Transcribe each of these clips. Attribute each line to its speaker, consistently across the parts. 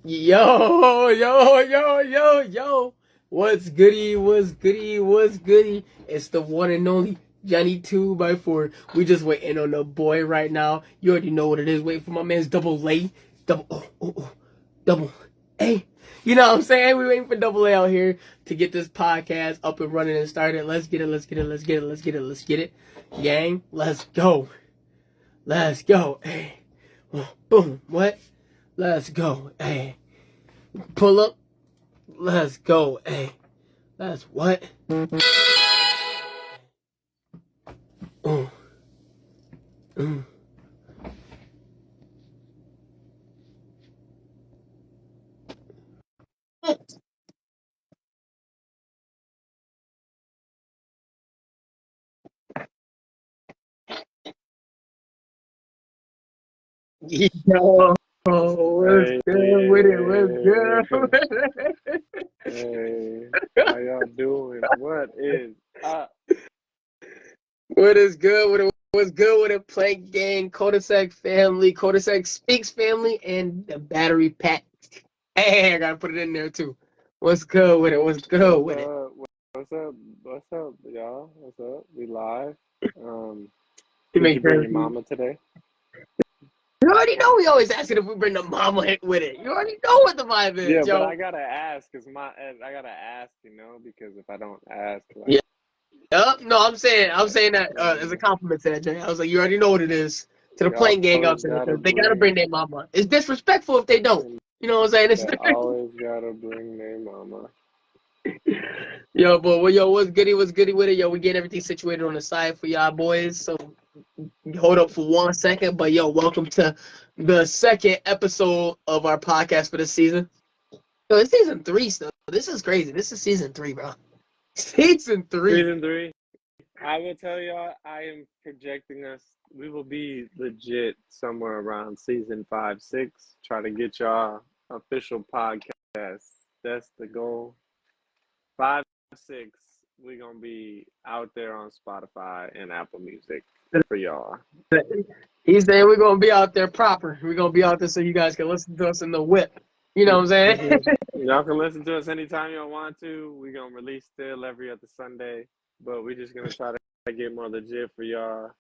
Speaker 1: Yo. What's goody? What's goody? What's goody? It's the one and only Johnny 2x4. We just waiting on the boy right now. You already know what it is. Waiting for my man's double A. Double A. You know what I'm saying? We waiting for double A out here to get this podcast up and running and started. Let's get it. Gang, let's go. Hey. Boom. What? Let's go. Hey. Pull up. Let's go. Hey. That's what? Mm, mm. Yo, what's
Speaker 2: Hey,
Speaker 1: good with it? What's good with
Speaker 2: hey, how
Speaker 1: it?
Speaker 2: y'all doing? What is up?
Speaker 1: What is good with it? What's good with it? Plank gang, Cul-de-sac family, Cul-de-sac speaks family, and the battery pack. Hey, I gotta put it in there too. What's good with it? What's good
Speaker 2: What's
Speaker 1: with it?
Speaker 2: up? What's up? What's up, y'all? What's up? We live.
Speaker 1: You
Speaker 2: Did
Speaker 1: make
Speaker 2: you bring
Speaker 1: sure.
Speaker 2: your mama today?
Speaker 1: You already know we always ask it if we bring the mama hit with it. You already know what the vibe
Speaker 2: Yeah,
Speaker 1: is,
Speaker 2: but
Speaker 1: yo.
Speaker 2: I gotta ask, I gotta ask, because if I don't ask,
Speaker 1: Yeah.
Speaker 2: like,
Speaker 1: Yep. No, I'm saying that as a
Speaker 2: um,
Speaker 1: compliment to that, Jay. I was like, you already know what it is. To the
Speaker 2: y'all
Speaker 1: playing gang out
Speaker 2: always
Speaker 1: there,
Speaker 2: gotta
Speaker 1: they gotta
Speaker 2: bring,
Speaker 1: bring their mama. It's disrespectful if they don't. You know what I'm saying?
Speaker 2: they always gotta bring their mama.
Speaker 1: Yo, boy, well, yo, what's goody? What's goody with it? Yo, we get everything situated on the side for y'all boys. So hold up for 1 second. But yo, welcome to the second episode of our podcast for the season. Yo, it's season 3 still. This is crazy. This is season 3, bro. Season 3.
Speaker 2: Season 3. I will tell y'all, I am projecting us. We will be legit somewhere around season 5, 6. Try to get y'all official podcast. That's the goal. 5, 6. We're gonna be out there on Spotify and Apple Music for y'all.
Speaker 1: He's saying we're gonna be out there proper. We're gonna be out there so you guys can listen to us in the whip. You know what I'm saying?
Speaker 2: Y'all can listen to us anytime y'all want to. We're gonna release still every other Sunday, but we're just gonna try to get more legit for y'all.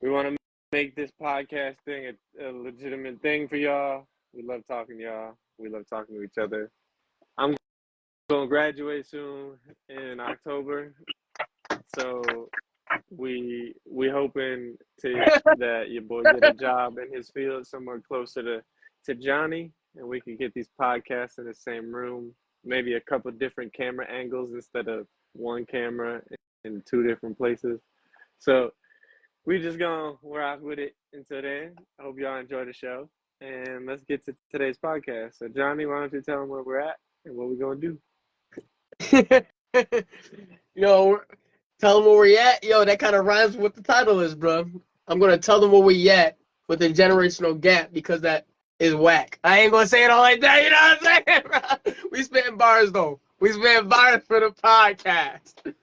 Speaker 2: We want to make this podcast thing a legitimate thing for y'all. We love talking to y'all. We love talking to each other. I'm going to graduate soon in October, so we hoping to that your boy get a job in his field somewhere closer to Johnny, and we can get these podcasts in the same room. Maybe a couple different camera angles instead of one camera in two different places. So we just gonna rock with it until then. I hope y'all enjoy the show, and let's get to today's podcast. So, Johnny, why don't you tell them where we're at and what we're gonna do?
Speaker 1: Yo, tell them where we at. Yo, that kind of rhymes with what the title is, bro. I'm gonna tell them where we at with the generational gap because that is whack. I ain't gonna say it all like that. You know what I'm saying, bro? We spitting bars though. We spitting bars for the podcast.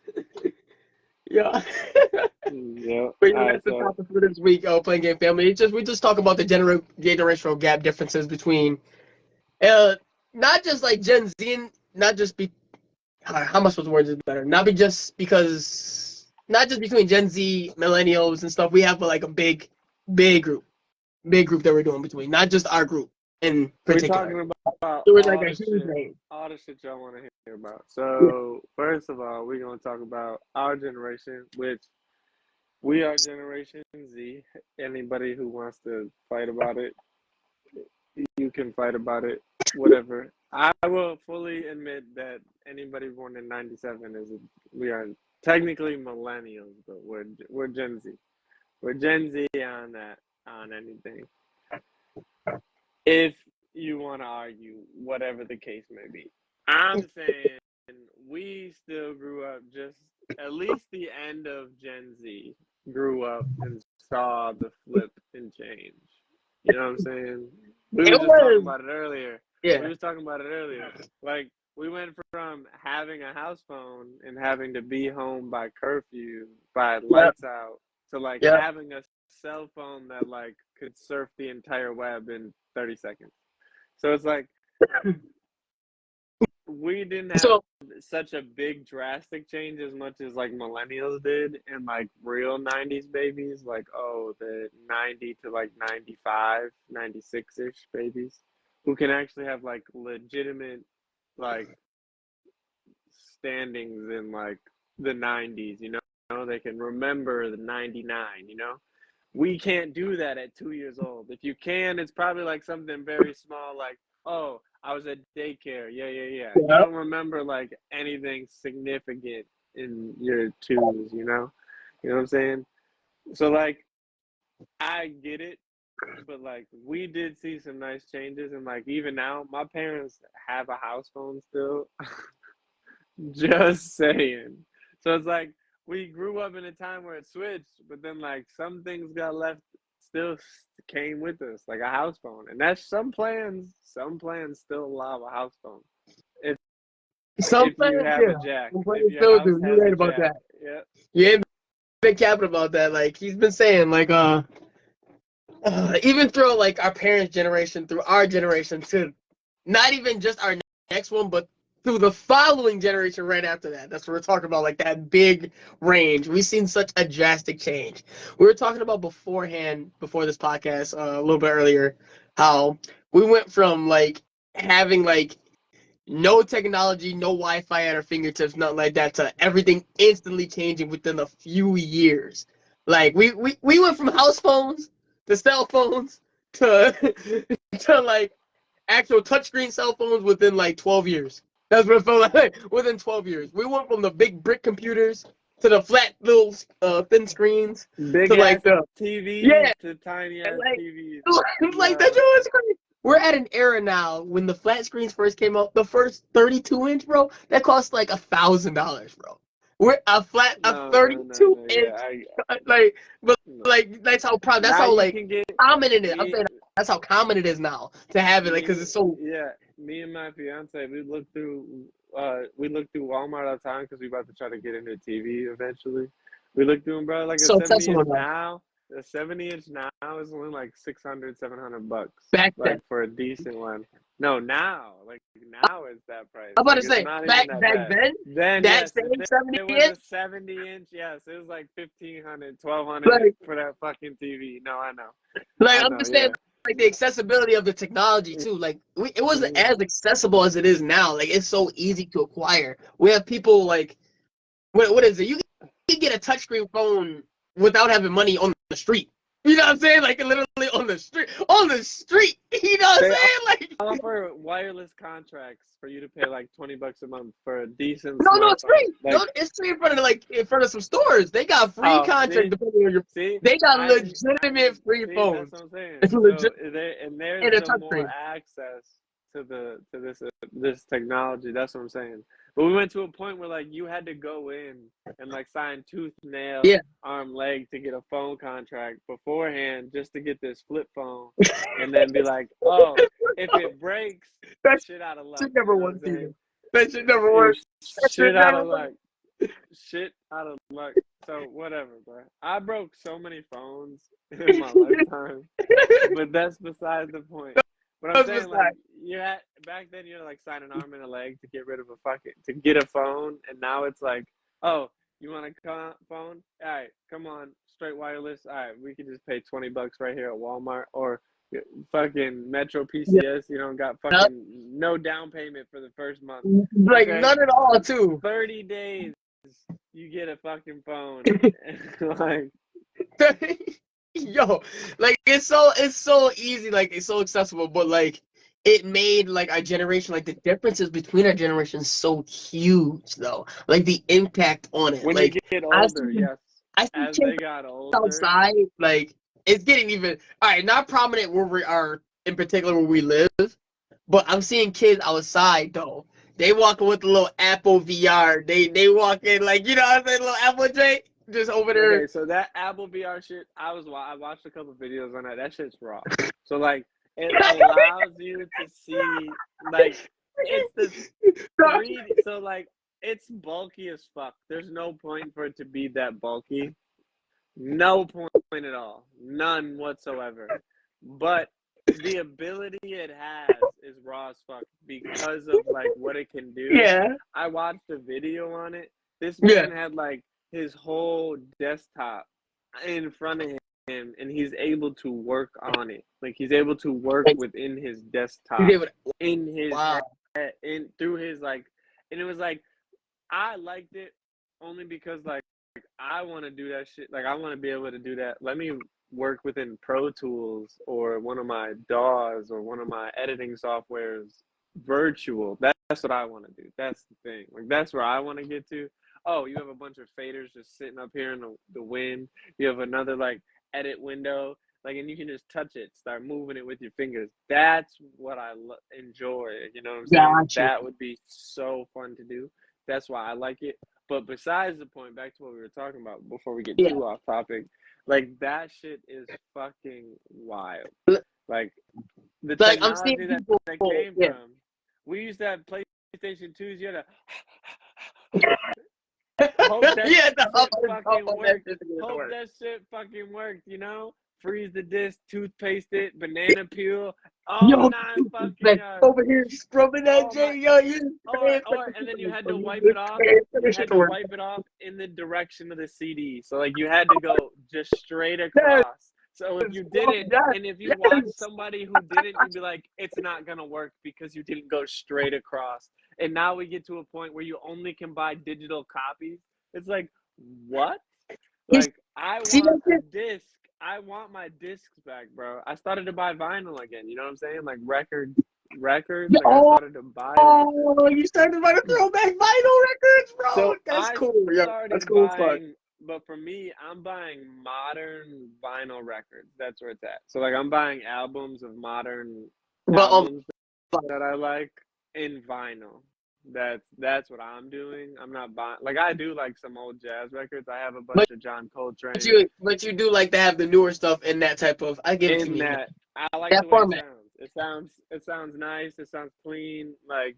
Speaker 1: Yeah.
Speaker 2: Yep.
Speaker 1: But
Speaker 2: All
Speaker 1: yeah,
Speaker 2: right.
Speaker 1: that's the
Speaker 2: So
Speaker 1: topic for this week. Playing game family. It's just we just talk about the generational gap differences between uh not just like Gen Z and not just be how much was words is better. Not be just because not just between Gen Z, millennials and stuff. We have like a big group that we're doing between. Not just our group in
Speaker 2: we're
Speaker 1: particular.
Speaker 2: talking about
Speaker 1: It was like a huge name.
Speaker 2: all the shit y'all want to hear about.
Speaker 1: Yeah.
Speaker 2: So first of all, we're gonna talk about our generation, which we are Generation Z. Anybody who wants to fight about it, you can fight about it, whatever. I will fully admit that anybody born in '97 we are technically millennials, but we're Gen Z. We're Gen Z on that on anything. If you want to argue, whatever the case may be, I'm saying we still grew up just at least the end of Gen Z grew up and saw the flip and change. You know what I'm saying? We
Speaker 1: It
Speaker 2: were just talking
Speaker 1: was
Speaker 2: about it earlier. We
Speaker 1: yeah.
Speaker 2: was talking about it earlier. Like we went from having a house phone and having to be home by curfew, by
Speaker 1: Yep.
Speaker 2: lights out, to like
Speaker 1: Yep.
Speaker 2: having a cell phone that like could surf the entire web in 30 seconds. So it's like we didn't have
Speaker 1: So
Speaker 2: such a big drastic change as much as like millennials did and like real 90s babies, like the 90 to like 95, 96-ish babies who can actually have like legitimate like standings in like the 90s, you know, they can remember the 99, you know. We can't do that at 2 years old. If you can, it's probably like something very small, like, oh, I was at daycare. Yeah. You
Speaker 1: yeah.
Speaker 2: don't remember like anything significant in your twos, you know? You know what I'm saying? So, like, I get it, but like, we did see some nice changes. And like, even now, my parents have a house phone still. Just saying. So it's like we grew up in a time where it switched, but then like some things got left still came with us, like a house phone. And that's some plans still allow a house phone. If
Speaker 1: Some
Speaker 2: if you
Speaker 1: plans,
Speaker 2: have
Speaker 1: yeah.
Speaker 2: a jack,
Speaker 1: Some
Speaker 2: if
Speaker 1: plans
Speaker 2: your
Speaker 1: still
Speaker 2: house
Speaker 1: do. You're
Speaker 2: has a
Speaker 1: right about
Speaker 2: jack.
Speaker 1: that.
Speaker 2: Yeah.
Speaker 1: You ain't been capping about that. Like he's been saying, like even through like our parents' generation, through our generation, to not even just our next one, but through the following generation right after that. That's what we're talking about, like that big range. We've seen such a drastic change. We were talking about beforehand, before this podcast, a little bit earlier, how we went from like having like no technology, no Wi-Fi at our fingertips, nothing like that, to everything instantly changing within a few years. Like we went from house phones to cell phones to to like actual touchscreen cell phones within like 12 years. That's what it felt like within 12 years. We went from the big brick computers to the flat little thin screens to
Speaker 2: Big
Speaker 1: like
Speaker 2: ass
Speaker 1: the
Speaker 2: TVs
Speaker 1: yeah,
Speaker 2: to tiny
Speaker 1: and
Speaker 2: ass
Speaker 1: like
Speaker 2: TVs.
Speaker 1: like that
Speaker 2: Yo.
Speaker 1: was crazy. We're at an era now when the flat screens first came out. The first 32-inch, bro, that cost like $1,000, bro. We're a
Speaker 2: No.
Speaker 1: 32-inch,
Speaker 2: Yeah, I
Speaker 1: like, but
Speaker 2: no.
Speaker 1: like that's how proud. That's
Speaker 2: Now
Speaker 1: how
Speaker 2: you
Speaker 1: like
Speaker 2: can get
Speaker 1: common it is. I'm
Speaker 2: me
Speaker 1: saying that's how common it is now to have it, like, because
Speaker 2: me
Speaker 1: it's so
Speaker 2: yeah, me and my fiance we look through Walmart all the time because we about to try to get into TV eventually. We look through them, bro, like a
Speaker 1: so
Speaker 2: 70
Speaker 1: accessible
Speaker 2: inch
Speaker 1: now.
Speaker 2: now. The 70-inch now is only like 600, $700,
Speaker 1: Back then,
Speaker 2: like for a decent one. No, now, like now it's that price.
Speaker 1: I'm about
Speaker 2: Like
Speaker 1: to
Speaker 2: it's
Speaker 1: say
Speaker 2: not even that
Speaker 1: back
Speaker 2: bad.
Speaker 1: then,
Speaker 2: Then
Speaker 1: that
Speaker 2: yes, if
Speaker 1: same 70
Speaker 2: there was
Speaker 1: inch,
Speaker 2: a 70-inch, yes, it was like 1,500, 1,200
Speaker 1: like
Speaker 2: for that fucking TV. No,
Speaker 1: like
Speaker 2: I
Speaker 1: I'm
Speaker 2: know,
Speaker 1: just saying,
Speaker 2: yeah.
Speaker 1: like the accessibility of the technology too. Like it wasn't
Speaker 2: Mhm.
Speaker 1: as accessible as it is now. Like it's so easy to acquire. We have people like what is it? You can get a touchscreen phone without having money on the street. You know what I'm saying? Like literally on the street. On the street. You know what I'm
Speaker 2: They
Speaker 1: saying? Like
Speaker 2: offer wireless contracts for you to pay like $20 a month for a decent
Speaker 1: no, it's
Speaker 2: smartphone.
Speaker 1: free. No,
Speaker 2: Like,
Speaker 1: it's free in front of in front of some stores. They got free
Speaker 2: oh,
Speaker 1: contracts depending on your.
Speaker 2: see,
Speaker 1: They got
Speaker 2: I
Speaker 1: legitimate
Speaker 2: didn't
Speaker 1: free
Speaker 2: see. That's what
Speaker 1: phones.
Speaker 2: I'm saying.
Speaker 1: It's
Speaker 2: So
Speaker 1: legit
Speaker 2: there, and there's
Speaker 1: and a
Speaker 2: the more
Speaker 1: touchscreen.
Speaker 2: access to this technology. That's what I'm saying. But we went to a point where like you had to go in and like sign tooth, nail,
Speaker 1: Yeah,
Speaker 2: arm, leg to get a phone contract beforehand just to get this flip phone, and then be like, oh, if it breaks,
Speaker 1: that
Speaker 2: shit out of luck.
Speaker 1: shit
Speaker 2: You
Speaker 1: never
Speaker 2: know what I'm
Speaker 1: worked
Speaker 2: saying?
Speaker 1: either. That shit never
Speaker 2: It was
Speaker 1: worked. That shit
Speaker 2: shit out
Speaker 1: never
Speaker 2: of
Speaker 1: worked.
Speaker 2: luck. Shit out of luck. So whatever, bro. I broke so many phones in my lifetime, but that's besides the point. But I'm
Speaker 1: That's
Speaker 2: saying like
Speaker 1: beside.
Speaker 2: you had back then you're like sign an arm and a leg to get rid of a fucking to get a phone, and now it's like, oh, you want a phone? All right, come on, straight wireless. All right, we can just pay $20 right here at Walmart or fucking Metro
Speaker 1: Yeah,
Speaker 2: PCS. You don't got
Speaker 1: not,
Speaker 2: fucking no down payment for the first month.
Speaker 1: like
Speaker 2: Okay,
Speaker 1: none at all too.
Speaker 2: 30 days you get a fucking phone. Like,
Speaker 1: Yo, like it's so easy, like it's so accessible, but like it made like our generation, like the differences between our generations so huge though. Like the impact on it.
Speaker 2: when you
Speaker 1: Like
Speaker 2: get
Speaker 1: I
Speaker 2: older,
Speaker 1: see
Speaker 2: yes.
Speaker 1: I see
Speaker 2: As
Speaker 1: kids
Speaker 2: they got older,
Speaker 1: outside, like it's getting even all right, not prominent where we are in particular where we live, but I'm seeing kids outside though. They walking with the little Apple VR. They walk in like you know what I'm saying, little Apple J just over there.
Speaker 2: okay, so that Apple VR shit, I watched a couple videos on that. That shit's raw. So like, it allows you to see like it's the 3D. So like, it's bulky as fuck. There's no point for it to be that bulky. No point at all. None whatsoever. But the ability it has is raw as fuck because of like what it can do.
Speaker 1: Yeah.
Speaker 2: I watched a video on it. This
Speaker 1: Yeah.
Speaker 2: man had like his whole desktop in front of him, and he's able to work on it. Like he's able to work
Speaker 1: Like,
Speaker 2: within his
Speaker 1: you
Speaker 2: desktop,
Speaker 1: gave it.
Speaker 2: in his
Speaker 1: Wow.
Speaker 2: head, in through his like, and it was like I liked it only because like I want to do that shit. Like I want to be able to do that. Let me work within Pro Tools or one of my DAWs or one of my editing softwares virtual. That's what I want to do. That's the thing. Like that's where I want to get to. Oh, you have a bunch of faders just sitting up here in the wind. You have another like edit window, like, and you can just touch it, start moving it with your fingers. That's what I enjoy. You know what I'm saying?
Speaker 1: Gotcha.
Speaker 2: That would be so fun to do. That's why I like it. But besides the point, back to what we were talking about before we get
Speaker 1: Yeah.
Speaker 2: too off topic, like that shit is fucking wild. Like the
Speaker 1: Like I'm seeing
Speaker 2: technology that
Speaker 1: people.
Speaker 2: came
Speaker 1: Yeah.
Speaker 2: from. We used to have PlayStation 2s. You had to hope that
Speaker 1: Yeah.
Speaker 2: shit fucking
Speaker 1: On that
Speaker 2: worked.
Speaker 1: shit to get it to
Speaker 2: Hope
Speaker 1: work.
Speaker 2: that shit fucking worked, you know? Freeze the disc, toothpaste it, banana peel, all
Speaker 1: Yo,
Speaker 2: nine fucking
Speaker 1: like over here scrubbing that
Speaker 2: all my
Speaker 1: J. Yo, you
Speaker 2: and then you had to wipe it off. You had to wipe it off in the direction of the CD. So like you had to go just straight
Speaker 1: Yes,
Speaker 2: across. So if you didn't,
Speaker 1: yes,
Speaker 2: and if you watch
Speaker 1: yes.
Speaker 2: somebody who didn't, you'd be like, it's not gonna work because you didn't go straight across. And now we get to a point where you only can buy digital copies. It's like, what?
Speaker 1: You
Speaker 2: Like I
Speaker 1: see
Speaker 2: want
Speaker 1: that
Speaker 2: a
Speaker 1: shit?
Speaker 2: disc. I want my discs back, bro. I started to buy vinyl again. You know what I'm saying? Like records. Like I
Speaker 1: Oh,
Speaker 2: started to buy that shit.
Speaker 1: you started by the throwback vinyl records, bro.
Speaker 2: So
Speaker 1: That's
Speaker 2: I
Speaker 1: cool. Yeah, that's
Speaker 2: started
Speaker 1: cool as fuck.
Speaker 2: buying, but for me, I'm buying modern vinyl records. That's where it's at. So like I'm buying albums of modern
Speaker 1: But
Speaker 2: albums that I like in vinyl. That's what I'm doing. I'm not buying like I do like some old jazz records. I have a
Speaker 1: but
Speaker 2: bunch of John Coltrane
Speaker 1: you do like to have the newer stuff in that type of. I get what you
Speaker 2: in
Speaker 1: mean.
Speaker 2: that. I like
Speaker 1: That
Speaker 2: the way it
Speaker 1: format.
Speaker 2: sounds. It sounds nice. It sounds clean. Like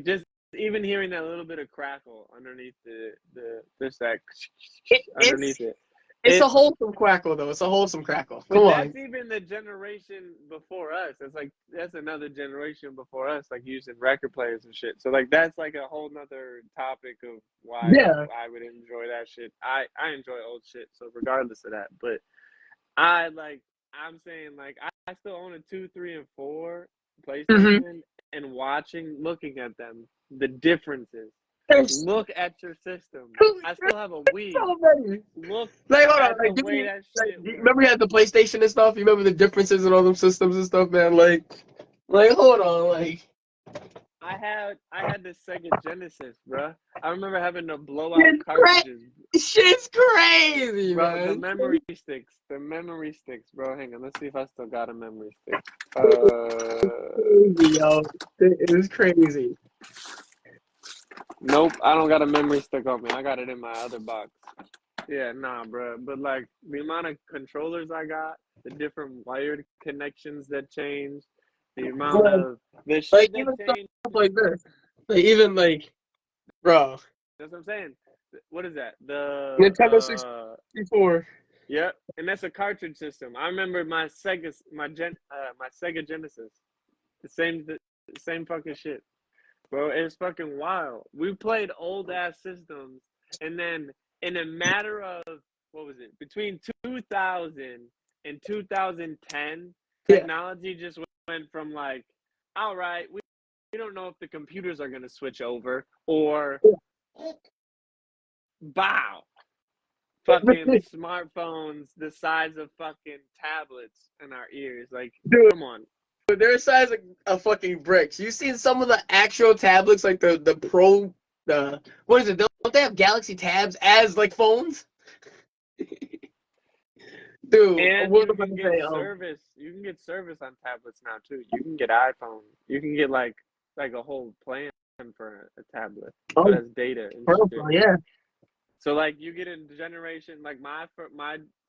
Speaker 2: just even hearing that little bit of crackle underneath the just that
Speaker 1: It's
Speaker 2: underneath it.
Speaker 1: it's a
Speaker 2: It
Speaker 1: wholesome crackle though. It's a wholesome crackle. Come
Speaker 2: but
Speaker 1: on.
Speaker 2: that's even the generation before us. It's like that's another generation before us, like using record players and shit. So like that's like a whole nother topic of why
Speaker 1: Yeah.
Speaker 2: I would enjoy that shit. I enjoy old shit, so regardless of that. But I like I'm saying like I still own a 2, 3, and 4
Speaker 1: Mm-hmm.
Speaker 2: PlayStation and looking at them, the differences.
Speaker 1: It's
Speaker 2: Look at your system. I still have a Wii.
Speaker 1: so many.
Speaker 2: Look
Speaker 1: Like, hold on.
Speaker 2: at the
Speaker 1: Like, give
Speaker 2: way
Speaker 1: me.
Speaker 2: that
Speaker 1: Like,
Speaker 2: shit
Speaker 1: you
Speaker 2: works.
Speaker 1: remember you had the PlayStation and stuff. You remember the differences in all them systems and stuff, man. Like, hold on. Like,
Speaker 2: I had the Sega Genesis, bruh. I remember having to blow out
Speaker 1: it's
Speaker 2: cartridges.
Speaker 1: shit's crazy,
Speaker 2: Bro,
Speaker 1: man.
Speaker 2: the memory sticks, bro. Hang on, let's see if I still got a memory stick.
Speaker 1: Crazy, yo. It is crazy.
Speaker 2: Nope, I don't got a memory stick on me. I got it in my other box. Yeah, nah, bro. But like the amount of controllers I got, the different wired connections that changed, the amount
Speaker 1: Like,
Speaker 2: of the
Speaker 1: like
Speaker 2: shit that
Speaker 1: even stuff
Speaker 2: changed.
Speaker 1: like this. Like, even like, bro,
Speaker 2: That's what I'm saying. What is that?
Speaker 1: Nintendo 64.
Speaker 2: Yeah, and that's a cartridge system. I remember my Sega Genesis. The same fucking shit. Bro, it's fucking wild. We played old ass systems, and then in a matter of what was it between 2000 and 2010,
Speaker 1: Yeah.
Speaker 2: technology just went from like, all right, we don't know if the computers are gonna switch over, or bow, fucking smartphones the size of fucking tablets in our ears. Like,
Speaker 1: Dude,
Speaker 2: come on.
Speaker 1: they're the size of fucking bricks. You seen some of the actual tablets, like the Pro, what is it? Don't they have Galaxy Tabs as like phones? Dude,
Speaker 2: And
Speaker 1: what
Speaker 2: you
Speaker 1: was I
Speaker 2: can
Speaker 1: about to
Speaker 2: get
Speaker 1: say?
Speaker 2: service. You can get service on tablets now too. You can get iPhone. You can get like a whole plan for a tablet that
Speaker 1: Oh,
Speaker 2: has data and shit.
Speaker 1: purple, yeah.
Speaker 2: So like you get a generation like my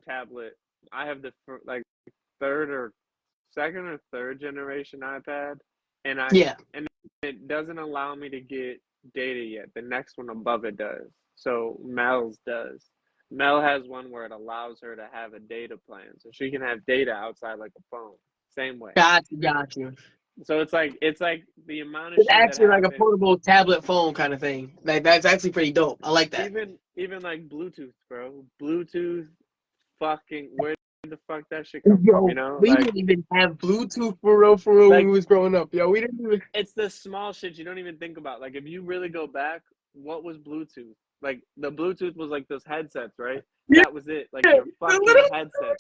Speaker 2: tablet. I have like third or second or third generation iPad, and
Speaker 1: Yeah.
Speaker 2: it doesn't allow me to get data yet. The next one above it does. So Mel's does. Mel has one where it allows her to have a data plan, so she can have data outside like a phone. Same way.
Speaker 1: Got you.
Speaker 2: So it's like the amount of
Speaker 1: It's
Speaker 2: shit that
Speaker 1: actually like a
Speaker 2: happened.
Speaker 1: portable tablet phone kind of thing. Like that's actually pretty dope. I like that.
Speaker 2: Even like Bluetooth, bro. Bluetooth, fucking where the fuck that shit come from? You
Speaker 1: Yo,
Speaker 2: know,
Speaker 1: we didn't even have Bluetooth for real when we
Speaker 2: like
Speaker 1: was growing up. Yo, we didn't even.
Speaker 2: it's the small shit you don't even think about. Like if you really go back, what was Bluetooth? Like the Bluetooth was like those headsets, right?
Speaker 1: Yeah,
Speaker 2: That was it. Like
Speaker 1: the
Speaker 2: your fucking
Speaker 1: little.
Speaker 2: headset.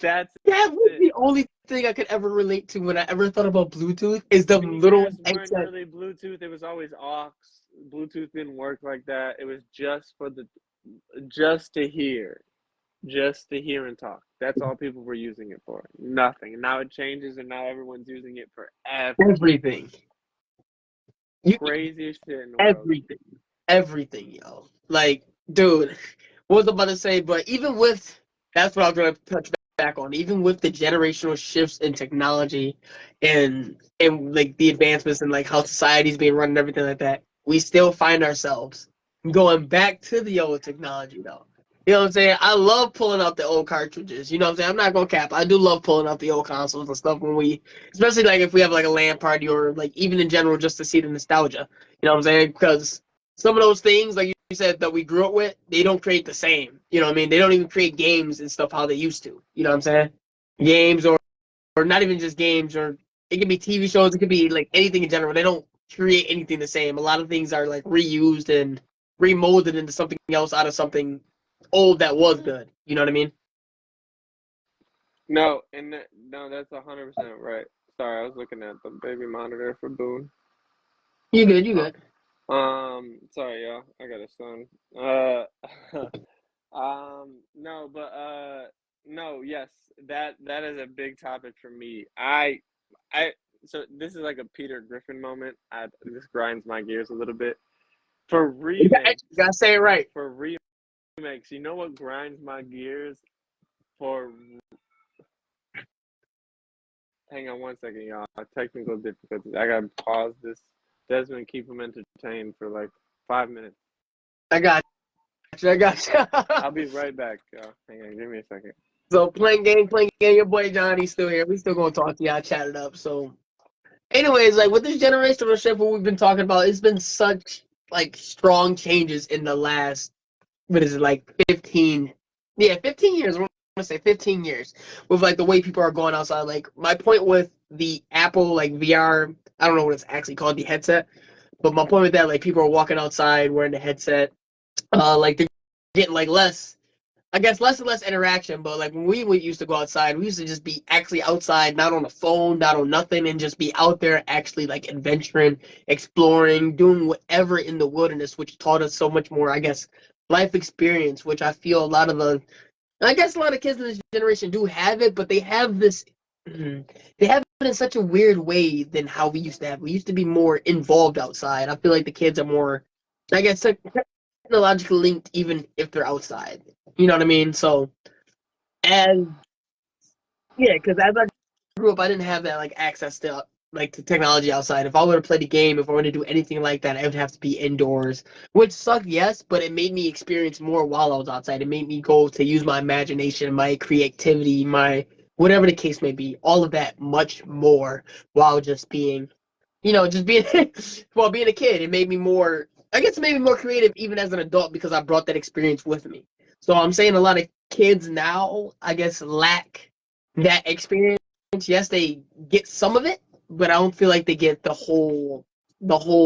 Speaker 2: That's
Speaker 1: That was
Speaker 2: it.
Speaker 1: the only thing I could ever relate to when I ever thought about Bluetooth is the little
Speaker 2: Speakers weren't
Speaker 1: headset.
Speaker 2: really Bluetooth. It was always aux. Bluetooth didn't work like that. It was just for the just to hear. Just to hear and talk. That's all people were using it for. Nothing. And now it changes and now everyone's using it for everything.
Speaker 1: Everything. You
Speaker 2: Craziest shit in the world.
Speaker 1: everything. Everything, yo. Like, dude, what was I about to say? But even with that's what I was gonna touch back on. Even with the generational shifts in technology and like the advancements and like how society's being run and everything like that, we still find ourselves going back to the old technology though. You know what I'm saying? I love pulling out the old cartridges. You know what I'm saying? I'm not gonna cap. I do love pulling out the old consoles and stuff when we, especially like if we have like a LAN party or like even in general just to see the nostalgia. You know what I'm saying? Because some of those things, like you said, that we grew up with, they don't create the same. You know what I mean? They don't even create games and stuff how they used to. You know what I'm saying? Games or not even just games, or it could be TV shows, it could be like anything in general. They don't create anything the same. A lot of things are like reused and remolded into something else out of something old that was good. You know what I mean?
Speaker 2: No, and no, that's 100% right. Sorry, I was looking at the baby monitor for Boone.
Speaker 1: You good, you good.
Speaker 2: Sorry, y'all. I got a son. No, but no, yes, that is a big topic for me. I, so this is like a Peter Griffin moment. This grinds my gears a little bit. For remakes,
Speaker 1: You gotta say it right.
Speaker 2: for remakes, you know what grinds my gears? For Hang on one second, y'all. Technical difficulties. I gotta pause this. Desmond, keep him entertained for like 5 minutes.
Speaker 1: I got you, I got you.
Speaker 2: I'll be right back, y'all. Hang on, give me a second.
Speaker 1: So playing game, your boy Johnny's still here. We still gonna talk to y'all, chat it up. So anyways, like with this generational shift, what we've been talking about, it's been such like strong changes in the last what is it like 15? Yeah, 15 years. We're gonna say 15 years with like the way people are going outside. Like my point with the Apple like VR, I don't know what it's actually called, the headset, but my point with that, like people are walking outside wearing the headset, like they're getting like less. I guess less and less interaction, but like when we used to go outside, we used to just be actually outside, not on the phone, not on nothing, and just be out there actually like adventuring, exploring, doing whatever in the wilderness, which taught us so much more, I guess, life experience, which I feel a lot of I guess a lot of kids in this generation do have it, but they have this, they have it in such a weird way than how we used to have. We used to be more involved outside. I feel like the kids are more, I guess, technologically linked even if they're outside. You know what I mean? So as yeah, because as I grew up, I didn't have that like access to like to technology outside. If I were to play the game, if I were to do anything like that, I would have to be indoors, which sucked, yes, but it made me experience more while I was outside. It made me go to use my imagination, my creativity, my whatever the case may be, all of that much more while just being just being well, being a kid, it made me more. I guess it made me more creative even as an adult because I brought that experience with me. So I'm saying a lot of kids now, I guess, lack that experience. Yes, they get some of it, but I don't feel like they get the whole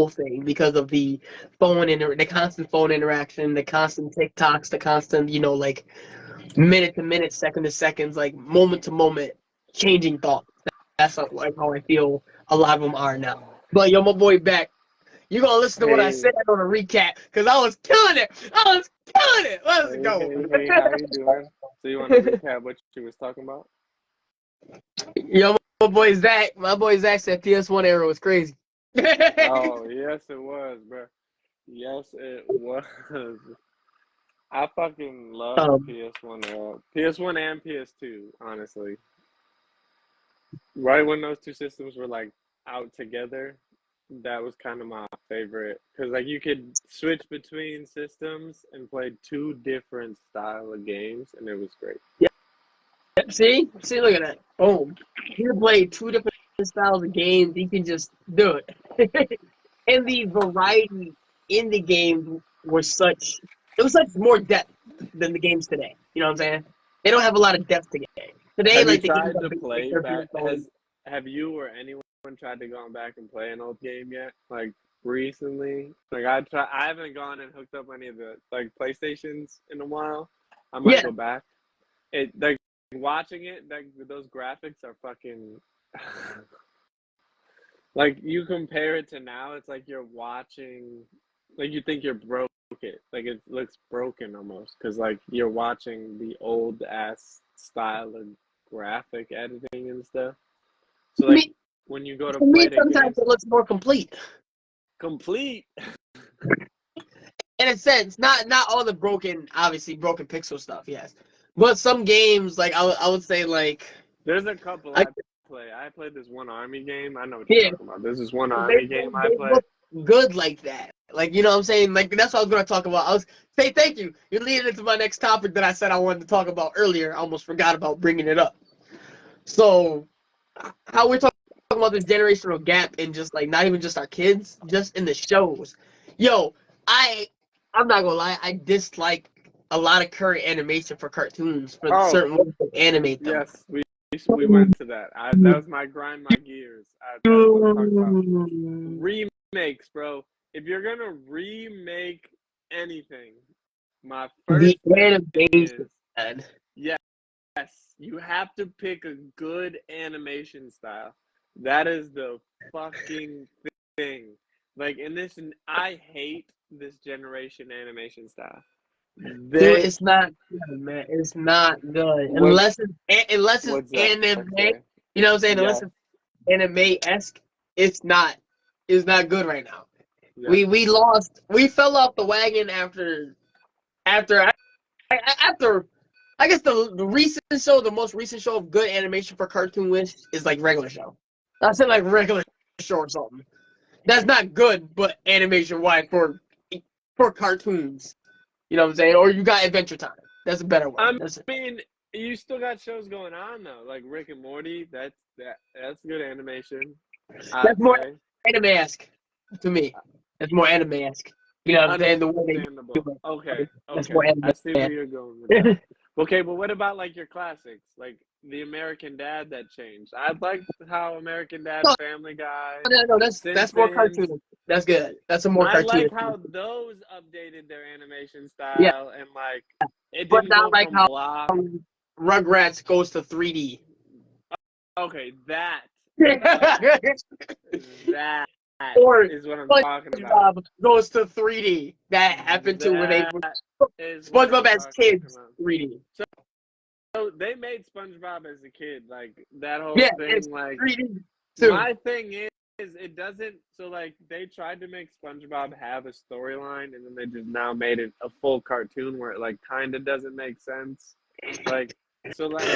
Speaker 1: thing because of the constant phone interaction, the constant TikToks, the constant like minute to minute, second to seconds, like moment to moment changing thoughts. That's like how I feel a lot of them are now. But yo, my boy back. You gonna listen to what I
Speaker 2: Hey,
Speaker 1: said on a recap because I was killing it. I was killing it. Let's go.
Speaker 2: hey, how you doing? So you want to recap what you was talking about?
Speaker 1: Yo, my boy Zach said PS1 era was crazy.
Speaker 2: Oh, yes, it was, bro. Yes, it was. I fucking love the
Speaker 1: um,
Speaker 2: PS1 era. PS1 and PS2, honestly. Right when those two systems were like out together, that was kind of my favorite because like you could switch between systems and play two different style of games, and it was great.
Speaker 1: See, look at that. Boom. You can play two different styles of games. You can just do it. And the variety in the game was such. It was such more depth than the games today. You know what I'm saying? They don't have a lot of depth to game. Today,
Speaker 2: Have you
Speaker 1: like the games
Speaker 2: tried
Speaker 1: are
Speaker 2: to
Speaker 1: basic.
Speaker 2: play
Speaker 1: They're
Speaker 2: back?
Speaker 1: beautiful.
Speaker 2: Have you or anyone tried to go back and play an old game yet? Like recently? Like I haven't gone and hooked up any of the like PlayStations in a while. I might
Speaker 1: Yeah,
Speaker 2: go back. It like watching it, like those graphics are fucking like you compare it to now, it's like you're watching like you think you're broke it. Like it looks broken almost because like you're watching the old ass style of graphic editing and stuff. So
Speaker 1: to
Speaker 2: like
Speaker 1: me,
Speaker 2: when you go to
Speaker 1: to me,
Speaker 2: play the
Speaker 1: sometimes
Speaker 2: games,
Speaker 1: it looks more complete.
Speaker 2: complete.
Speaker 1: In a sense, not all the broken, obviously broken pixel stuff. Yes, but some games, like I would say, like
Speaker 2: There's a couple
Speaker 1: I
Speaker 2: I play. I played this one army game. I know what you're
Speaker 1: yeah,
Speaker 2: talking about. There's this one
Speaker 1: they,
Speaker 2: army game I
Speaker 1: they
Speaker 2: play.
Speaker 1: look good like that. Like, you know what I'm saying? Like, that's what I was going to talk about. I was say thank you. You're leading into my next topic that I said I wanted to talk about earlier. I almost forgot about bringing it up. So, how we're talking about this generational gap in just like not even just our kids, just in the shows. Yo, I I'm not gonna lie, I dislike a lot of current animation for cartoons for
Speaker 2: Oh,
Speaker 1: certain ways to animate them.
Speaker 2: yes, we went to that. That was my grind my gears. That's what I'm talking about. Remakes, bro. If you're gonna remake anything, my
Speaker 1: The
Speaker 2: first thing is
Speaker 1: animation, man.
Speaker 2: yes, you have to pick a good animation style. That is the fucking thing. Like in this, I hate this generation animation style.
Speaker 1: Dude,
Speaker 2: They
Speaker 1: it's not good, man. It's not good
Speaker 2: what
Speaker 1: unless it's
Speaker 2: what's that
Speaker 1: anime.
Speaker 2: say?
Speaker 1: You know what I'm saying? Unless
Speaker 2: Yes,
Speaker 1: it's anime esque, it's not. It's not good right now.
Speaker 2: yes.
Speaker 1: We fell off the wagon after after. I guess the recent show, the most recent show of good animation for cartoon is like regular show. I said like regular show or something. That's not good, but animation wise for cartoons. You know what I'm saying? Or you got Adventure Time. That's a better word.
Speaker 2: I
Speaker 1: That's
Speaker 2: mean, you still got shows going on though, like Rick and Morty. That's good animation,
Speaker 1: that's
Speaker 2: I'd
Speaker 1: more
Speaker 2: say.
Speaker 1: anime-esque to me. That's more anime-esque. You know what I'm saying? The way they do
Speaker 2: Understandable.
Speaker 1: it.
Speaker 2: Okay,
Speaker 1: That's
Speaker 2: okay.
Speaker 1: more
Speaker 2: I see where
Speaker 1: anime-esque.
Speaker 2: you're going with that. Okay, but what about like your classics, like The American Dad that changed? I liked how American Dad,
Speaker 1: No,
Speaker 2: Family Guy,
Speaker 1: no, that's more
Speaker 2: Simpsons.
Speaker 1: cartoon. That's good. That's a more
Speaker 2: I
Speaker 1: cartoon.
Speaker 2: like how those updated their animation
Speaker 1: Yeah,
Speaker 2: style and like it
Speaker 1: but
Speaker 2: didn't
Speaker 1: not
Speaker 2: go
Speaker 1: like
Speaker 2: from
Speaker 1: how
Speaker 2: block.
Speaker 1: Rugrats goes to 3D.
Speaker 2: Okay, that
Speaker 1: Or
Speaker 2: is what I'm talking about.
Speaker 1: SpongeBob goes to 3D. That happened too when they
Speaker 2: That is what
Speaker 1: SpongeBob
Speaker 2: I'm
Speaker 1: as
Speaker 2: talking
Speaker 1: kids
Speaker 2: about.
Speaker 1: 3D.
Speaker 2: So they made SpongeBob as a kid, like that whole
Speaker 1: Yeah, it's
Speaker 2: thing. Like
Speaker 1: 3D too.
Speaker 2: my thing is it doesn't. So like they tried to make SpongeBob have a storyline, and then they just now made it a full cartoon where it like kind of doesn't make sense. Like so like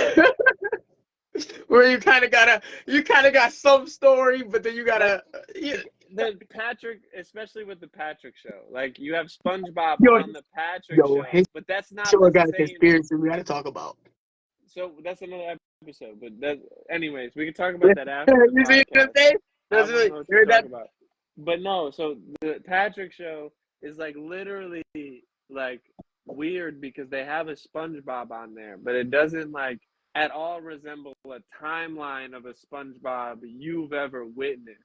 Speaker 1: Where you kind of got some story, but then you
Speaker 2: like
Speaker 1: gotta, yeah.
Speaker 2: the Patrick, especially with the Patrick show. Like you have SpongeBob
Speaker 1: yo,
Speaker 2: on the Patrick
Speaker 1: yo,
Speaker 2: show,
Speaker 1: his
Speaker 2: but that's not
Speaker 1: show
Speaker 2: the
Speaker 1: got a
Speaker 2: same.
Speaker 1: conspiracy we gotta talk about.
Speaker 2: So that's another episode. But that, anyways, we can talk about that after the
Speaker 1: You see what I'm
Speaker 2: podcast.
Speaker 1: saying?
Speaker 2: I
Speaker 1: That's
Speaker 2: want to
Speaker 1: it.
Speaker 2: know what
Speaker 1: You
Speaker 2: you're
Speaker 1: heard that?
Speaker 2: talking about. But no, so the Patrick show is like literally like weird because they have a SpongeBob on there, but it doesn't like at all resemble a timeline of a SpongeBob you've ever witnessed.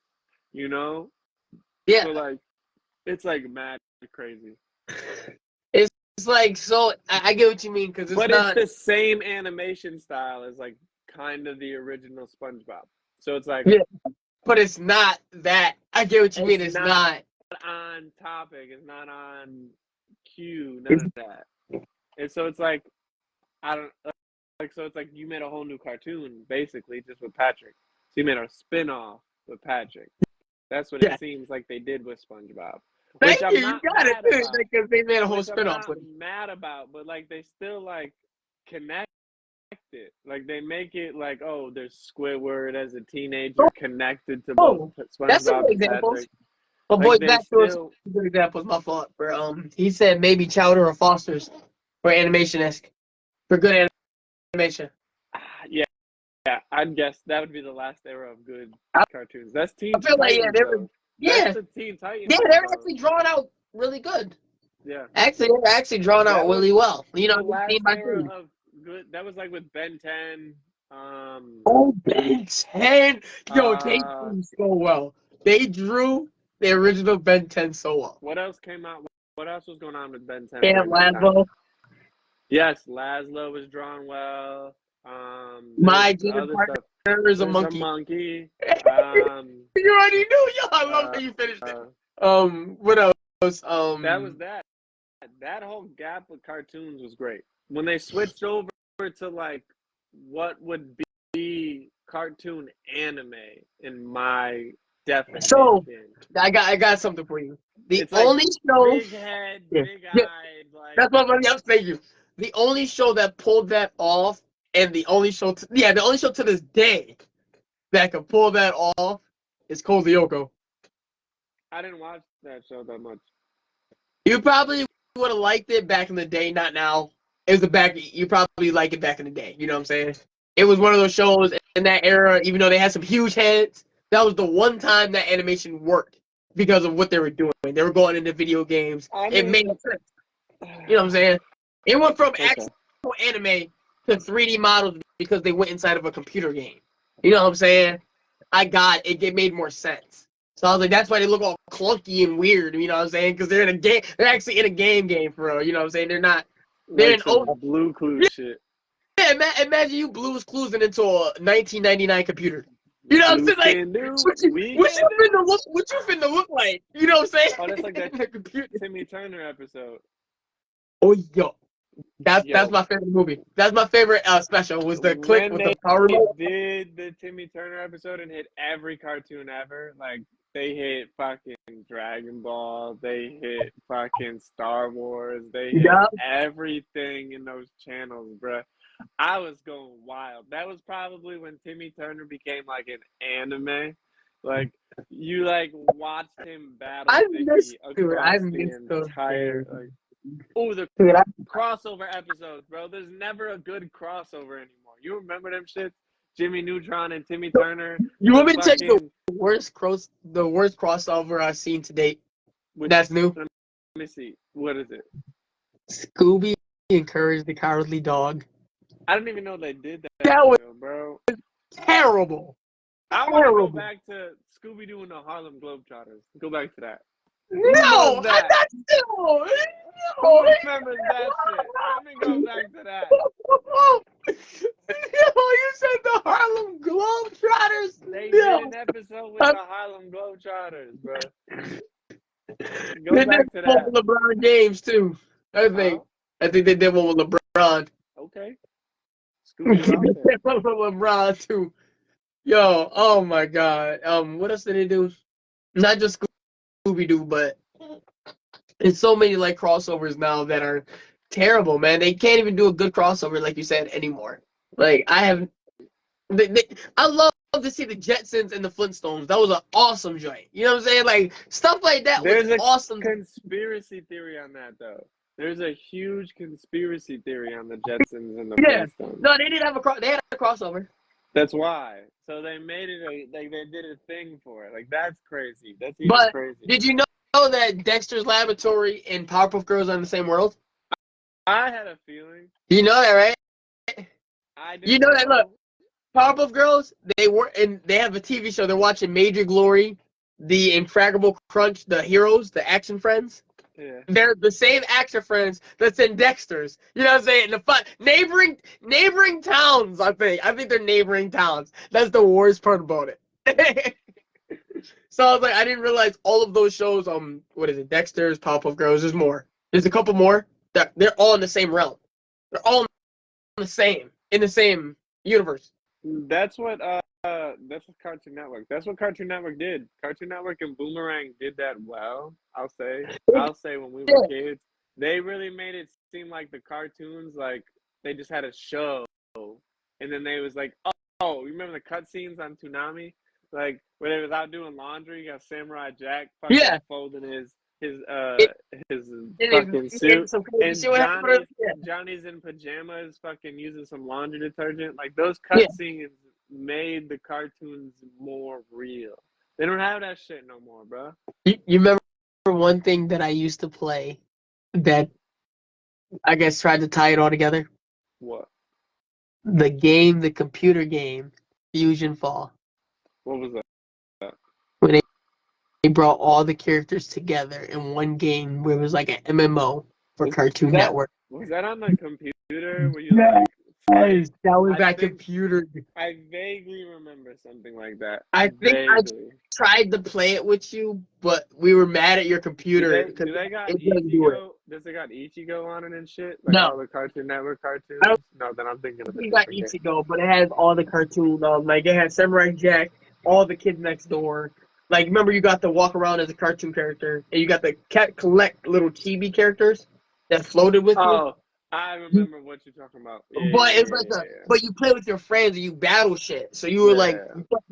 Speaker 2: You know?
Speaker 1: Yeah.
Speaker 2: So like it's like mad crazy.
Speaker 1: It's like, so I get what you mean, because it's
Speaker 2: But it's
Speaker 1: not.
Speaker 2: the same animation style as like kind of the original SpongeBob. So it's like
Speaker 1: Yeah, but it's not that. I get what you mean.
Speaker 2: it's
Speaker 1: It's
Speaker 2: not
Speaker 1: not.
Speaker 2: on topic. It's not on cue. None
Speaker 1: It's,
Speaker 2: of that. And so it's like I don't like. So it's like you made a whole new cartoon basically just with Patrick. So you made a spin-off with Patrick. That's what
Speaker 1: yeah.
Speaker 2: it seems like they did with SpongeBob, which
Speaker 1: Thank
Speaker 2: I'm
Speaker 1: you. You
Speaker 2: not
Speaker 1: got it,
Speaker 2: mad
Speaker 1: too.
Speaker 2: about.
Speaker 1: Because they made a whole
Speaker 2: Which I'm
Speaker 1: spinoff
Speaker 2: not
Speaker 1: with it.
Speaker 2: mad about, but like they still like connect it. Like they make it like, oh, there's Squidward as a teenager connected to both
Speaker 1: Oh, that's some
Speaker 2: SpongeBob
Speaker 1: good
Speaker 2: and
Speaker 1: examples.
Speaker 2: Patrick.
Speaker 1: My
Speaker 2: Like
Speaker 1: boy
Speaker 2: they
Speaker 1: back to us
Speaker 2: still
Speaker 1: good examples. My fault. For he said maybe Chowder or Foster's for animation esque for good animation.
Speaker 2: I'd guess that would be the last era of good cartoons. That's Teen
Speaker 1: I feel like
Speaker 2: Titans,
Speaker 1: they were,
Speaker 2: though. That's
Speaker 1: yeah,
Speaker 2: the Teen
Speaker 1: yeah,
Speaker 2: Titans,
Speaker 1: they're
Speaker 2: though.
Speaker 1: actually drawn out really good.
Speaker 2: Yeah,
Speaker 1: They're actually drawn
Speaker 2: that
Speaker 1: out
Speaker 2: was
Speaker 1: really well.
Speaker 2: the
Speaker 1: Scene
Speaker 2: last
Speaker 1: by
Speaker 2: era
Speaker 1: scene.
Speaker 2: of good. That was like with Ben 10.
Speaker 1: Oh, Ben 10. Yo, they
Speaker 2: Uh,
Speaker 1: drew so well. They drew the original Ben 10 so well.
Speaker 2: what else came out? What else was going on with Ben 10
Speaker 1: Camp
Speaker 2: during that time?
Speaker 1: Laszlo,
Speaker 2: Yes, Laszlo was drawn well. There's
Speaker 1: my junior
Speaker 2: other stuff.
Speaker 1: partner is a
Speaker 2: There's a
Speaker 1: monkey.
Speaker 2: monkey.
Speaker 1: You already knew. Yo, I love
Speaker 2: Uh,
Speaker 1: that you finished it.
Speaker 2: uh,
Speaker 1: What else?
Speaker 2: that was that. That whole gap with cartoons was great. When they switched over to like what would be cartoon anime, in my definition,
Speaker 1: So I got something for you. The
Speaker 2: it's like
Speaker 1: only show,
Speaker 2: big head,
Speaker 1: yeah,
Speaker 2: big
Speaker 1: yeah,
Speaker 2: eyed, like
Speaker 1: that's what I'm saying. You. The only show that pulled that off, and the only show, the only show to this day that can pull that off is Cold Lyoko.
Speaker 2: I didn't watch that show that much.
Speaker 1: You probably would have liked it back in the day, not now. It was the back. You probably like it back in the day. You know what I'm saying? It was one of those shows in that era. Even though they had some huge heads, that was the one time that animation worked because of what they were doing. They were going into video games.
Speaker 2: I
Speaker 1: It made
Speaker 2: mean,
Speaker 1: sense. You know what I'm saying? It went from
Speaker 2: okay.
Speaker 1: actual anime to 3D models because they went inside of a computer game. You know what I'm saying? I got it. It made more sense. So I was like, that's why they look all clunky and weird. You know what I'm saying? Because they're in a game. They're actually in a game for real. You know what I'm saying? They're not. They're
Speaker 2: Like
Speaker 1: in
Speaker 2: some Blue Clues shit.
Speaker 1: yeah. Imagine you Blues Cluesing into a 1999 computer. You know what I'm
Speaker 2: Blues
Speaker 1: saying? Like,
Speaker 2: can do.
Speaker 1: what you,
Speaker 2: We
Speaker 1: what
Speaker 2: can
Speaker 1: you
Speaker 2: do.
Speaker 1: finna look? What you finna look like? You know what I'm saying?
Speaker 2: Oh, that's like that
Speaker 1: In the computer.
Speaker 2: Timmy Turner episode.
Speaker 1: Oh yo, that's
Speaker 2: Yo,
Speaker 1: my favorite movie. That's my favorite special. Was the click
Speaker 2: when
Speaker 1: with
Speaker 2: they
Speaker 1: the power remote.
Speaker 2: did the Timmy Turner episode and hit every cartoon ever, like they hit fucking Dragon Ball, they hit fucking Star Wars, they hit
Speaker 1: Yeah.
Speaker 2: everything in those channels, bruh. I was going wild. That was probably when Timmy Turner became like an anime. Like you like watched him battle
Speaker 1: I
Speaker 2: Mickey
Speaker 1: I
Speaker 2: across the
Speaker 1: missed those
Speaker 2: entire
Speaker 1: days.
Speaker 2: like oh the
Speaker 1: Dude,
Speaker 2: crossover episodes, bro. There's never a good crossover anymore. You remember them shits? Jimmy Neutron and Timmy Turner.
Speaker 1: you
Speaker 2: The
Speaker 1: want me to tell you
Speaker 2: fucking
Speaker 1: the worst crossover I've seen to date?
Speaker 2: which
Speaker 1: That's new.
Speaker 2: let me see. What is it?
Speaker 1: Scooby and Courage the Cowardly Dog.
Speaker 2: I didn't even know they did that
Speaker 1: That was
Speaker 2: show, bro.
Speaker 1: terrible.
Speaker 2: I want to go
Speaker 1: Terrible.
Speaker 2: back to Scooby Doo and the Harlem Globetrotters. Go back to that. Who
Speaker 1: No,
Speaker 2: knows
Speaker 1: I'm
Speaker 2: that?
Speaker 1: not still.
Speaker 2: Who
Speaker 1: No.
Speaker 2: remembers that shit? Let me go back to that.
Speaker 1: Yo, you said the Harlem Globetrotters.
Speaker 2: They
Speaker 1: No.
Speaker 2: did an episode with the Harlem Globetrotters, bro. Go
Speaker 1: They did
Speaker 2: back to
Speaker 1: one
Speaker 2: that.
Speaker 1: with LeBron James too. I
Speaker 2: Huh?
Speaker 1: think they did one with LeBron.
Speaker 2: Okay.
Speaker 1: They
Speaker 2: Scooby's out there.
Speaker 1: did one with LeBron too. Yo, oh my God. What else did they do? Not just Scooby Doo, but it's so many like crossovers now that are terrible, man. They can't even do a good crossover, like you said, anymore. Like I have, I love to see the Jetsons and the Flintstones. That was an awesome joint. You know what I'm saying? Like stuff like that was
Speaker 2: There's a
Speaker 1: awesome.
Speaker 2: conspiracy theory on that, though. There's a huge conspiracy theory on the Jetsons and the
Speaker 1: Yeah.
Speaker 2: Flintstones.
Speaker 1: No, they did have they had a crossover.
Speaker 2: That's why. So they made it like they did a thing for it. Like that's crazy. That's even
Speaker 1: But
Speaker 2: crazy.
Speaker 1: did you know that Dexter's Laboratory and Powerpuff Girls are in the same world?
Speaker 2: I had a feeling.
Speaker 1: You know that, right?
Speaker 2: I didn't
Speaker 1: You know that. Look,
Speaker 2: know.
Speaker 1: Powerpuff Girls, they have a TV show. They're watching Major Glory, the Infraggable Crunch, the Heroes, the Action Friends.
Speaker 2: Yeah.
Speaker 1: They're the same action friends that's in Dexter's. You know what I'm saying? The fun neighboring towns, I think. I think they're neighboring towns. That's the worst part about it. So I was like, I didn't realize all of those shows, what is it? Dexter's, Powerpuff Girls, there's more. There's a couple more that they're all in the same realm. They're all in the same universe.
Speaker 2: That's what Cartoon Network. That's what Cartoon Network did. Cartoon Network and Boomerang did that well. I'll say. When we were kids, they really made it seem like the cartoons, like they just had a show, and then they was like, oh, you remember the cutscenes on Toonami, like where they was out doing laundry. You got Samurai Jack fucking folding his
Speaker 1: It,
Speaker 2: fucking suit, and
Speaker 1: Johnny's
Speaker 2: Johnny's in pajamas, fucking using some laundry detergent. Like those
Speaker 1: yeah.
Speaker 2: cutscenes made the cartoons more real. They don't have that shit no more, bro.
Speaker 1: You remember one thing that I used to play that I guess tried to tie it all together?
Speaker 2: What?
Speaker 1: The computer game, Fusion Fall.
Speaker 2: What was that?
Speaker 1: When they brought all the characters together in one game where it was like an MMO for
Speaker 2: Was
Speaker 1: Cartoon
Speaker 2: that
Speaker 1: Network.
Speaker 2: was that on the computer where you
Speaker 1: Yes,
Speaker 2: like fight?
Speaker 1: that was
Speaker 2: I
Speaker 1: that
Speaker 2: think
Speaker 1: computer.
Speaker 2: I vaguely remember something like that.
Speaker 1: I think I
Speaker 2: Vaguely.
Speaker 1: tried to play it with you, but we were mad at your computer because
Speaker 2: Do they got
Speaker 1: it doesn't do it.
Speaker 2: Ichigo? Does it got Ichigo on it and shit? Like
Speaker 1: No,
Speaker 2: all the Cartoon Network
Speaker 1: I
Speaker 2: cartoons?
Speaker 1: don't
Speaker 2: No, then I'm thinking of a
Speaker 1: think it got
Speaker 2: different game.
Speaker 1: Ichigo, but it has all the cartoon. Like it has Samurai Jack, all the kids next door. Like remember, you got to walk around as a cartoon character, and you got to collect little chibi characters that floated with you.
Speaker 2: Oh, I remember what you're talking about. Yeah,
Speaker 1: But
Speaker 2: yeah,
Speaker 1: it's
Speaker 2: yeah,
Speaker 1: like
Speaker 2: yeah,
Speaker 1: but you play with your friends and you battle shit. So you
Speaker 2: yeah.
Speaker 1: were
Speaker 2: Yeah,
Speaker 1: like,
Speaker 2: yeah,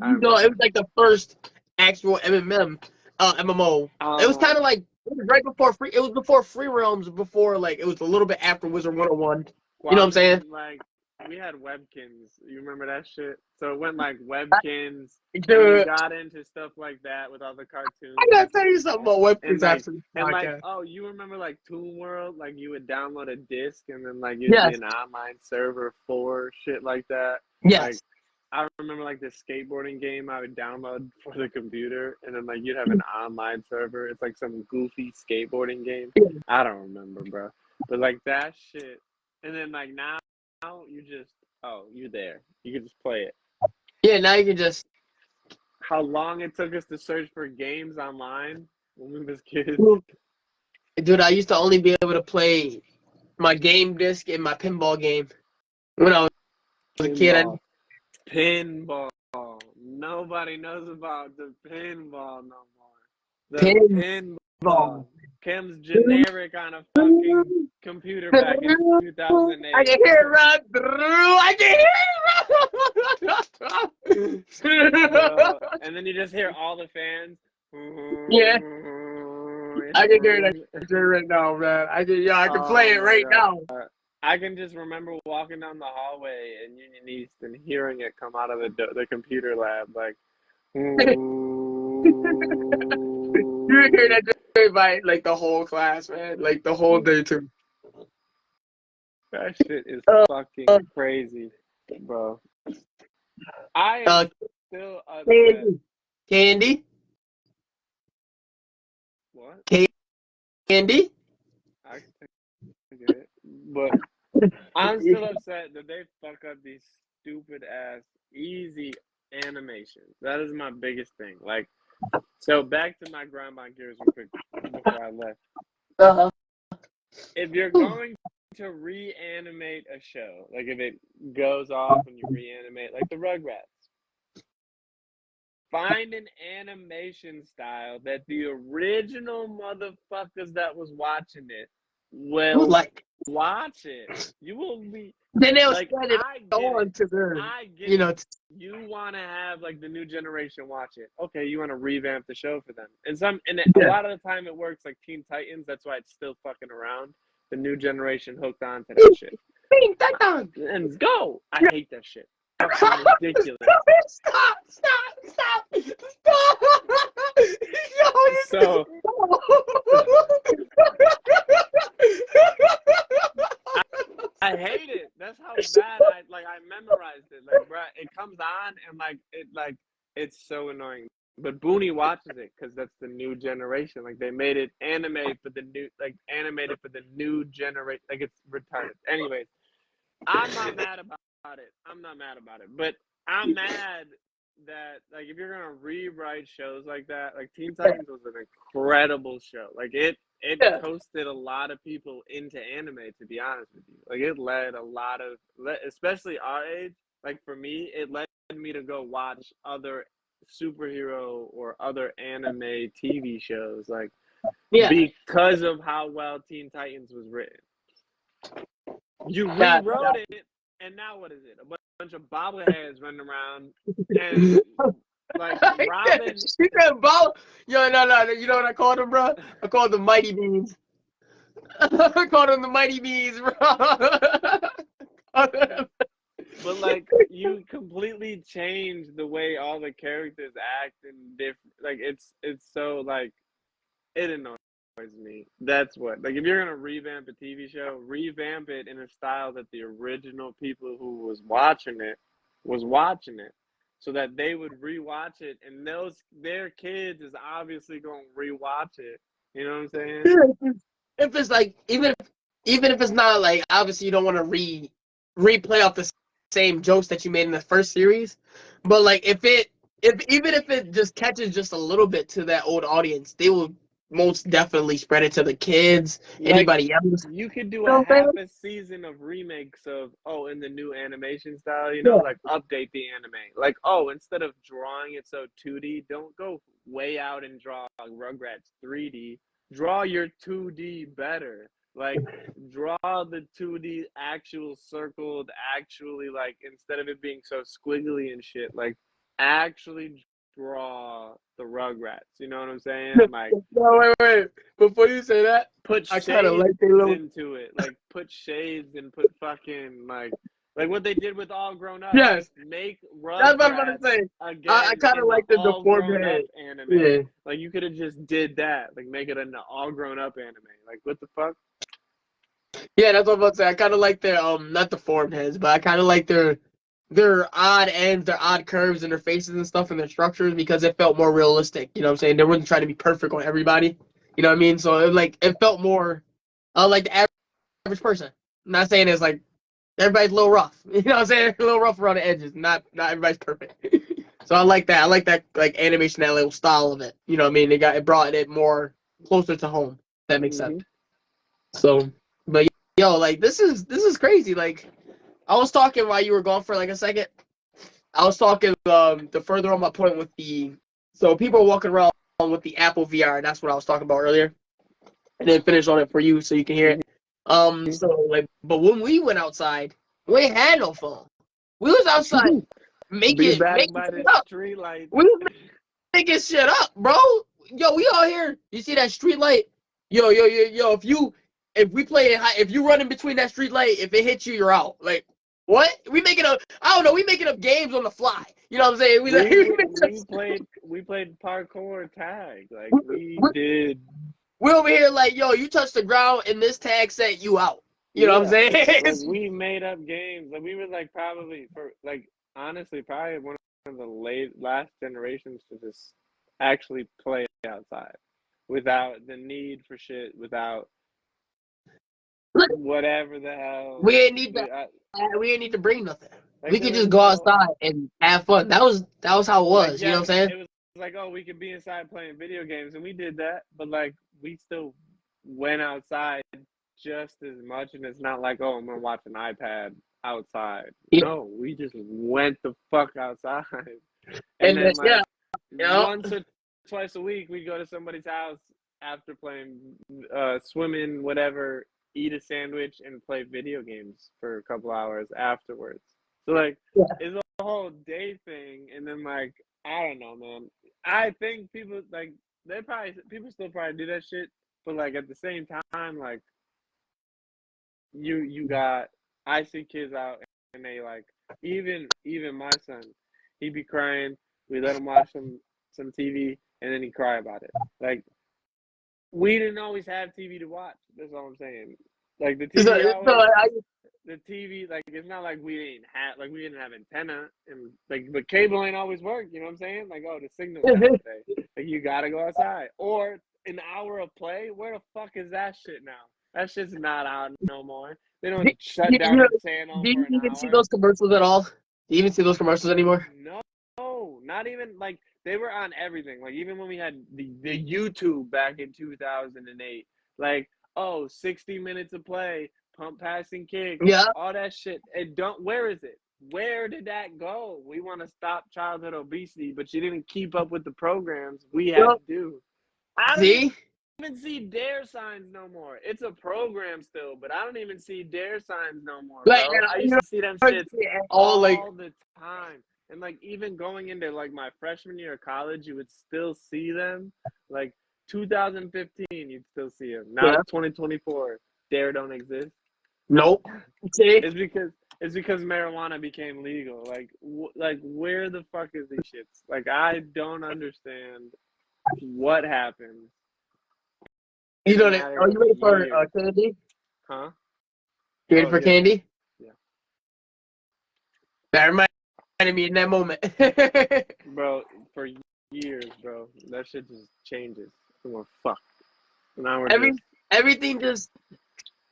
Speaker 2: I
Speaker 1: it
Speaker 2: remember.
Speaker 1: was like the first actual MMO. It was kind of like it was right before free. It was before Free Realms. Before like it was a little bit after Wizard 101.
Speaker 2: Well,
Speaker 1: You know
Speaker 2: I
Speaker 1: what I'm saying?
Speaker 2: mean, like, we had webkins. You remember that shit? So it went like webkins, and we
Speaker 1: Dude,
Speaker 2: got into stuff like that with all the
Speaker 1: I gotta
Speaker 2: cartoons.
Speaker 1: tell you something about
Speaker 2: And
Speaker 1: webkins
Speaker 2: like,
Speaker 1: after this
Speaker 2: and like,
Speaker 1: podcast.
Speaker 2: oh, you remember like Toon World? Like, you would download a disc, and then like you'd be
Speaker 1: Yes,
Speaker 2: an online server for shit like that. Like,
Speaker 1: yes.
Speaker 2: I remember like the skateboarding game I would download for the computer, and then like you'd have an online server. It's like some goofy skateboarding game. I don't remember, bro. But like that shit, and then like now you just you're there. You can just play it.
Speaker 1: Yeah, now you can just.
Speaker 2: How long it took us to search for games online when we was kids.
Speaker 1: Dude, I used to only be able to play my game disc in my pinball game when I was a kid.
Speaker 2: Pinball. Pinball. Nobody knows about the pinball no more. The pinball.
Speaker 1: Pinball.
Speaker 2: Kim's generic on a fucking computer back in
Speaker 1: I
Speaker 2: 2008.
Speaker 1: can hear it run through. I can hear it run.
Speaker 2: And then you just hear all the fans.
Speaker 1: Yeah, I can hear that right now, man. I can play it right now.
Speaker 2: I can just remember walking down the hallway in Union East and hearing it come out of the computer lab, like.
Speaker 1: You hear that by like the whole class, man, like the whole day too.
Speaker 2: That shit is
Speaker 1: Uh,
Speaker 2: fucking crazy, bro. I am still upset.
Speaker 1: Candy.
Speaker 2: What?
Speaker 1: Candy.
Speaker 2: I can get it, but I'm still upset that they fuck up these stupid ass easy animations. That is my biggest thing. Like, so back to my Grandma Gears real quick before I left.
Speaker 1: Uh-huh.
Speaker 2: If you're going to reanimate a show, like if it goes off and you reanimate, like the Rugrats, find an animation style that the original motherfuckers that was watching it will
Speaker 1: Like
Speaker 2: watch it. You will be
Speaker 1: then they'll
Speaker 2: like,
Speaker 1: spread it
Speaker 2: I get
Speaker 1: on
Speaker 2: it.
Speaker 1: to their,
Speaker 2: I get
Speaker 1: you know.
Speaker 2: it. You want to have like the new generation watch it. Okay, you want to revamp the show for them. And a lot of the time it works. Like Teen Titans, that's why it's still fucking around. The new generation hooked on to that shit. And go. I hate that shit. Fucking ridiculous.
Speaker 1: Stop!
Speaker 2: So I hate it. That's how bad I memorized it. Like, bruh, it comes on and it's so annoying. But Booney watches it because that's the new generation. Like they made it animated for the new generation. Like it's retarded. Anyways, I'm not mad about it. But I'm mad that like if you're gonna rewrite shows like that, like Teen Titans was an incredible show. Like it toasted a lot of people into anime, to be honest with you. Like it led a lot of, especially our age, like for me, it led me to go watch other superhero or other anime TV shows, like because of how well Teen Titans was written. You rewrote it, and now what is it? A bunch of bobbleheads running around, and like Robin.
Speaker 1: Yo, no. You know what I called them, bro? I called them Mighty Beans. I called them the Mighty Beans, bro.
Speaker 2: But like you completely change the way all the characters act and different. Like it's so like it annoys me. That's what. Like if you're gonna revamp a TV show, revamp it in a style that the original people who was watching it, so that they would rewatch it, and their kids is obviously gonna rewatch it. You know what I'm saying?
Speaker 1: If it's like even if it's not like obviously you don't want to replay off the same jokes that you made in the first series, but like if even if it just catches just a little bit to that old audience, they will most definitely spread it to the kids,
Speaker 2: Like
Speaker 1: anybody else.
Speaker 2: you could do
Speaker 1: You
Speaker 2: a
Speaker 1: know what I'm
Speaker 2: half
Speaker 1: saying?
Speaker 2: a season of remakes of in the new animation style,
Speaker 1: Yeah.
Speaker 2: like update the anime. Like instead of drawing it so 2D, don't go way out and draw Rugrats 3D. Draw your 2D better. Like draw the 2D actual circled, actually like instead of it being so squiggly and shit, like actually draw the Rugrats. You know what I'm saying? Like
Speaker 1: No, wait. Before you say that,
Speaker 2: put
Speaker 1: I kind of
Speaker 2: shades
Speaker 1: like the little.
Speaker 2: into it. Like put shades and put fucking like what they did with All Grown Up.
Speaker 1: Yes,
Speaker 2: Make
Speaker 1: that's what I'm about to
Speaker 2: Rugrats
Speaker 1: say. I
Speaker 2: again
Speaker 1: kind of
Speaker 2: in the
Speaker 1: like the
Speaker 2: All
Speaker 1: deformed
Speaker 2: Grown Up
Speaker 1: head.
Speaker 2: anime.
Speaker 1: Yeah.
Speaker 2: Like you could have just did that. Like make it an All Grown Up anime. Like what the fuck?
Speaker 1: Yeah, that's what I'm about to say. I kind of like their not the formed heads, but I kind of like their odd ends, their odd curves, and their faces and stuff, and their structures because it felt more realistic. You know what I'm saying? They weren't trying to be perfect on everybody. You know what I mean? So it felt more like the average person. I'm not saying it's like everybody's a little rough. You know what I'm saying? A little rough around the edges. Not everybody's perfect. So I like that. I like that like animation, that little style of it. You know what I mean? It brought it more closer to home. If that makes sense.
Speaker 2: Mm-hmm.
Speaker 1: So, but yo, like this is crazy. Like I was talking while you were gone for like a second. I was talking the further on my point with so people are walking around with the Apple VR. That's what I was talking about earlier, and then finish on it for you so you can hear it. So like, but when we went outside, we ain't had no phone. We was outside
Speaker 2: Be
Speaker 1: making
Speaker 2: back
Speaker 1: making
Speaker 2: by
Speaker 1: shit
Speaker 2: the
Speaker 1: up.
Speaker 2: street lights.
Speaker 1: We was making shit up, bro. Yo, we all here. You see that street light? Yo. If we play it high, if you run in between that street light, if it hits you, you're out. Like what? We making up? I don't know. We making up games on the fly. You know what I'm saying? We like,
Speaker 2: We played parkour tag. Like
Speaker 1: we,
Speaker 2: we
Speaker 1: we,
Speaker 2: did.
Speaker 1: we over here like, yo, you touch the ground and this tag set you out. You know what I'm
Speaker 2: Yeah,
Speaker 1: saying?
Speaker 2: like we made up games. Like we were like probably for like honestly probably one of the last generations to just actually play outside without the need for shit, without whatever the hell.
Speaker 1: we ain't need that. We ain't need to bring nothing.
Speaker 2: Like
Speaker 1: We
Speaker 2: there
Speaker 1: could
Speaker 2: was
Speaker 1: just go
Speaker 2: no
Speaker 1: outside and have fun. That was how it
Speaker 2: like
Speaker 1: was. You know
Speaker 2: yeah,
Speaker 1: what I'm saying?
Speaker 2: it was like oh we could be inside playing video games and we did that, but like we still went outside just as much, and it's not like oh I'm gonna watch an iPad outside.
Speaker 1: Yeah.
Speaker 2: No, we just went the fuck outside, and
Speaker 1: And
Speaker 2: then
Speaker 1: yeah,
Speaker 2: like
Speaker 1: yeah.
Speaker 2: once or twice a week we'd go to somebody's house after playing swimming whatever, eat a sandwich and play video games for a couple hours afterwards. So like it's a whole day thing, and then like I don't know, man. I think people like people still probably do that shit, but like at the same time, like you got I see kids out and they like even my son, he'd be crying. We let him watch some TV and then he'd cry about it. Like we didn't always have TV to watch. That's all I'm saying. Like the TV, like it's not like we didn't have antenna and like but cable ain't always work, you know what I'm saying? Like oh the signal's down today. Like you gotta go outside. Or an hour of play, where the fuck is that shit now? That shit's not out no more. They don't shut down the channel
Speaker 1: Do
Speaker 2: for
Speaker 1: you
Speaker 2: an
Speaker 1: even see
Speaker 2: hour.
Speaker 1: those commercials at all? Do you even see those commercials anymore?
Speaker 2: No, not even like they were on everything. Like even when we had the YouTube back in 2008, like oh 60 minutes of play, pump passing kick,
Speaker 1: Yeah.
Speaker 2: all that shit. And don't where is it? Where did that go? We want to stop childhood obesity, but you didn't keep up with the programs we had
Speaker 1: Yep.
Speaker 2: to do. I don't
Speaker 1: See?
Speaker 2: even see dare signs no more. It's a program still, but I don't even see dare signs no more,
Speaker 1: Like,
Speaker 2: bro.
Speaker 1: and
Speaker 2: I
Speaker 1: you
Speaker 2: used to see them
Speaker 1: know,
Speaker 2: shits
Speaker 1: all like,
Speaker 2: all the time. And like even going into like my freshman year of college, you would still see them. Like 2015, you'd still see them. Now
Speaker 1: yeah.
Speaker 2: it's 2024. Dare don't exist.
Speaker 1: Nope. See?
Speaker 2: It's because It's because marijuana became legal. Like, like where the fuck is these shits? Like, I don't understand what happened
Speaker 1: You
Speaker 2: in a
Speaker 1: know that?
Speaker 2: matter
Speaker 1: Are you
Speaker 2: of
Speaker 1: ready for
Speaker 2: years.
Speaker 1: candy?
Speaker 2: Huh?
Speaker 1: You ready
Speaker 2: Oh
Speaker 1: for
Speaker 2: yeah,
Speaker 1: candy?
Speaker 2: yeah,
Speaker 1: That reminded me in that moment.
Speaker 2: bro. For years, bro, that shit just changes. I'm like, fuck. Now we're
Speaker 1: Every
Speaker 2: just
Speaker 1: everything just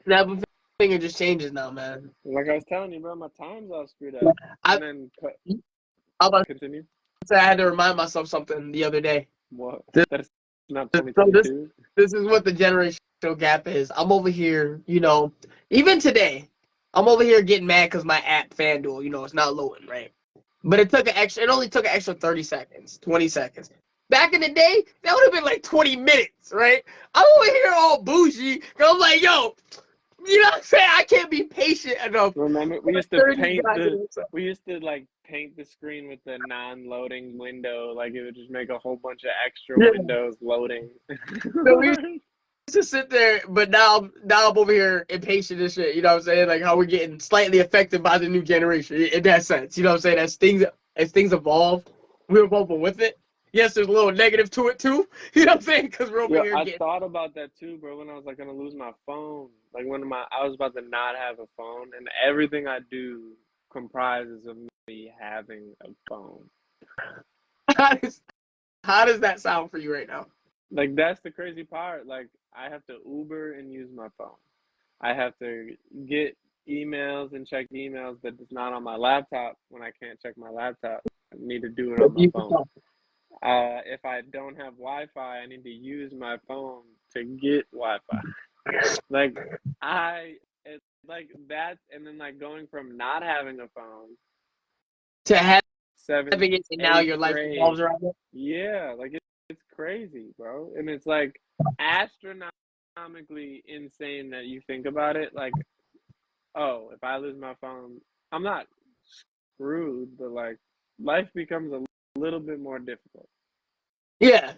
Speaker 1: snap a finger just changes now, man.
Speaker 2: like I was telling you, bro. My time's all screwed up.
Speaker 1: I
Speaker 2: And then
Speaker 1: I'm about
Speaker 2: continue.
Speaker 1: to say I had to remind myself something the other day.
Speaker 2: What?
Speaker 1: This,
Speaker 2: That's not
Speaker 1: so this
Speaker 2: 2022.
Speaker 1: this is what the generational gap is. I'm over here, even today, I'm over here getting mad because my app FanDuel, it's not loading, right? But it only took an extra 30 seconds, 20 seconds. Back in the day, that would have been like 20 minutes, right? I'm over here all bougie. I'm like, yo, you know what I'm saying? I can't be patient enough
Speaker 2: Remember,
Speaker 1: for 30 goddamn seconds.
Speaker 2: we used to like paint the screen with the non-loading window, like it would just make a whole bunch of extra
Speaker 1: Yeah.
Speaker 2: windows loading.
Speaker 1: So we used to sit there, but now I'm over here impatient and shit. You know what I'm saying? Like how we're getting slightly affected by the new generation in that sense. You know what I'm saying? As things evolve, we're evolving with it. Yes, there's a little negative to it too. You know what I'm saying? Because we're over
Speaker 2: Yo,
Speaker 1: here
Speaker 2: I
Speaker 1: getting.
Speaker 2: thought about that too, bro. When I was like gonna lose my phone, like I was about to not have a phone, and everything I do comprises of me having a phone.
Speaker 1: How does how does that sound for you right now?
Speaker 2: Like that's the crazy part. Like I have to Uber and use my phone. I have to get emails and check emails that is not on my laptop when I can't check my laptop. I need to do it on my phone. If I don't have Wi-Fi, I need to use my phone to get Wi-Fi. Like it's like that, and then like going from not having a phone,
Speaker 1: To having
Speaker 2: seventh,
Speaker 1: it, and now
Speaker 2: eighth
Speaker 1: your life
Speaker 2: grade,
Speaker 1: revolves around it.
Speaker 2: yeah, like it's crazy, bro, and it's like astronomically insane that you think about it. Like, oh, if I lose my phone, I'm not screwed, but like life becomes a little bit more difficult.
Speaker 1: Yeah,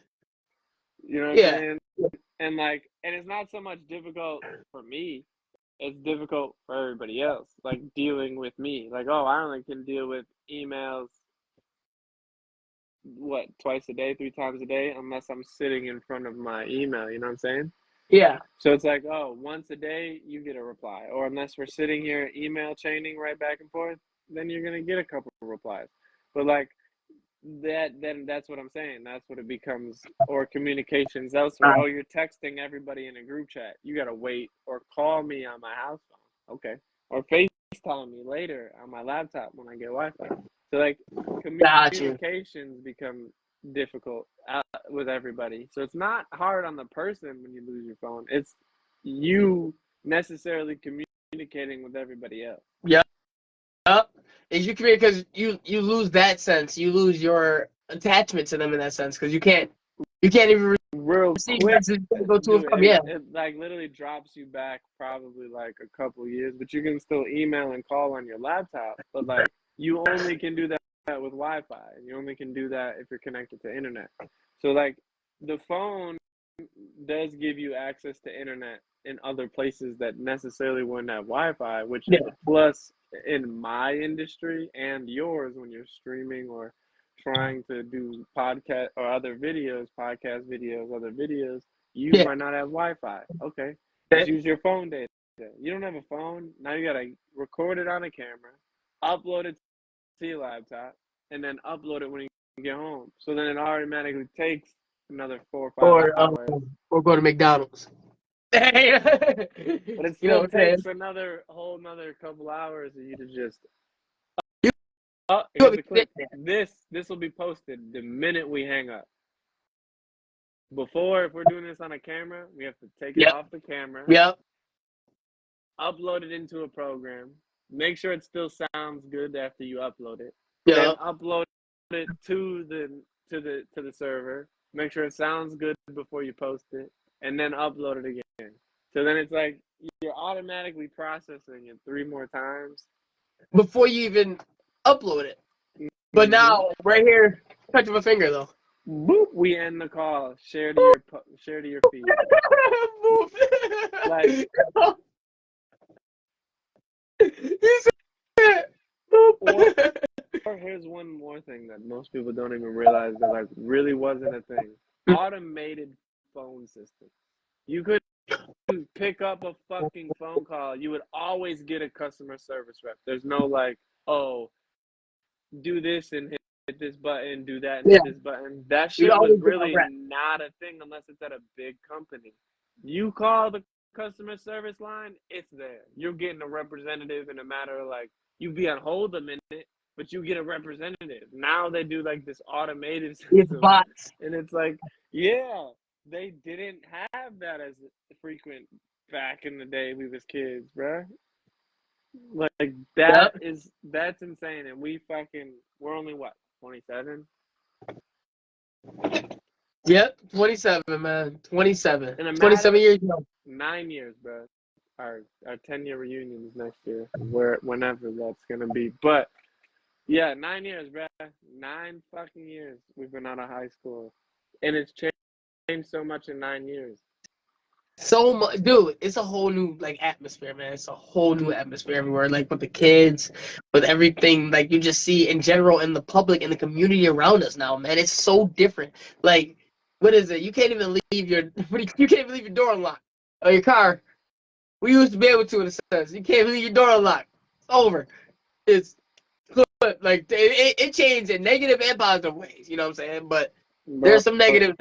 Speaker 2: You know what I'm
Speaker 1: yeah,
Speaker 2: saying? And it's not so much difficult for me, it's difficult for everybody else, like dealing with me. Like, oh, I only can deal with emails, what, twice a day, three times a day, unless I'm sitting in front of my email, you know what I'm saying?
Speaker 1: yeah.
Speaker 2: So it's like, oh, once a day you get a reply. Or unless we're sitting here email chaining right back and forth, then you're gonna get a couple of replies. But like then that's what I'm saying. That's what it becomes. Or communications elsewhere. Oh, you're texting everybody in a group chat. You gotta wait or call me on my house phone. Okay. Or FaceTime me later on my laptop when I get Wi-Fi. So like
Speaker 1: Got you.
Speaker 2: communications become difficult with everybody. So it's not hard on the person when you lose your phone. It's you necessarily communicating with everybody else.
Speaker 1: Yeah. Is you can because you lose that sense. You lose your attachment to them in that sense because you can't even
Speaker 2: Real
Speaker 1: receive
Speaker 2: quick,
Speaker 1: messages that go to and
Speaker 2: dude,
Speaker 1: from. Yeah.
Speaker 2: it like literally drops you back probably like a couple years, but you can still email and call on your laptop. But like you only can do that with Wi-Fi. You only can do that if you're connected to internet. So like the phone does give you access to internet in other places that necessarily wouldn't have Wi-Fi, which
Speaker 1: Yeah.
Speaker 2: is a plus in my industry and yours when you're streaming or trying to do podcast or other videos, podcast videos, other videos. You
Speaker 1: Yeah.
Speaker 2: might not have Wi-Fi. Okay, just use your phone data. You don't have a phone, now you gotta record it on a camera, upload it to your laptop, and then upload it when you get home. So then it automatically takes another 4 or 5 hours.
Speaker 1: Or go to McDonald's. You
Speaker 2: But it
Speaker 1: know
Speaker 2: still
Speaker 1: what I'm saying?
Speaker 2: takes another whole another couple hours of you to just
Speaker 1: You
Speaker 2: oh,
Speaker 1: have
Speaker 2: here's
Speaker 1: to
Speaker 2: the clip.
Speaker 1: sit there.
Speaker 2: This will be posted the minute we hang up. Before, if we're doing this on a camera, we have to take it
Speaker 1: Yep.
Speaker 2: off the camera,
Speaker 1: Yep.
Speaker 2: upload it into a program, make sure it still sounds good after you upload it, then
Speaker 1: Yep.
Speaker 2: upload it to the server, make sure it sounds good before you post it, and then upload it again. So then it's like you're automatically processing it 3 more times.
Speaker 1: Before you even upload it. But
Speaker 2: Mm-hmm.
Speaker 1: now, right here, touch of a finger though.
Speaker 2: Boop, we end the call. Share to your feed.
Speaker 1: Move.
Speaker 2: Like
Speaker 1: You said
Speaker 2: Or here's one more thing that most people don't even realize that like really wasn't a thing. Automated phone system. You could pick up a fucking phone call. You would always get a customer service rep. There's no like, oh, do this and hit this button, do that and
Speaker 1: Yeah,
Speaker 2: hit this button. That
Speaker 1: you
Speaker 2: shit was
Speaker 1: always get a
Speaker 2: really
Speaker 1: rep.
Speaker 2: not a thing unless it's at a big company. You call the customer service line, it's there. You're getting a representative in a matter of like, you be on hold a minute, but you get a representative. Now they do like this automated
Speaker 1: It's
Speaker 2: system,
Speaker 1: bots.
Speaker 2: and it's like, yeah, they didn't have that as frequent back in the day we was kids, bruh. Like
Speaker 1: Yep.
Speaker 2: that's insane, and we're only what 27,
Speaker 1: Yep. 27, man. 27.
Speaker 2: in a matter
Speaker 1: 27 years young.
Speaker 2: 9 years, bro. Our 10-year reunion is next year, whenever that's gonna be. But yeah, 9 years, bro. 9 fucking years we've been out of high school, and it's changed so much in 9 years.
Speaker 1: So much, dude. It's a whole new like atmosphere, man. It's a whole new atmosphere everywhere. Like with the kids, with everything. Like you just see in general in the public, in the community around us now, man. It's so different. Like, what is it? You can't even leave your you can't even leave your door unlocked or your car. We used to be able to in a sense. You can't leave your door unlocked. It's over. It's like it changed in negative and positive ways. You know what I'm saying? But
Speaker 2: Bro,
Speaker 1: there's some negatives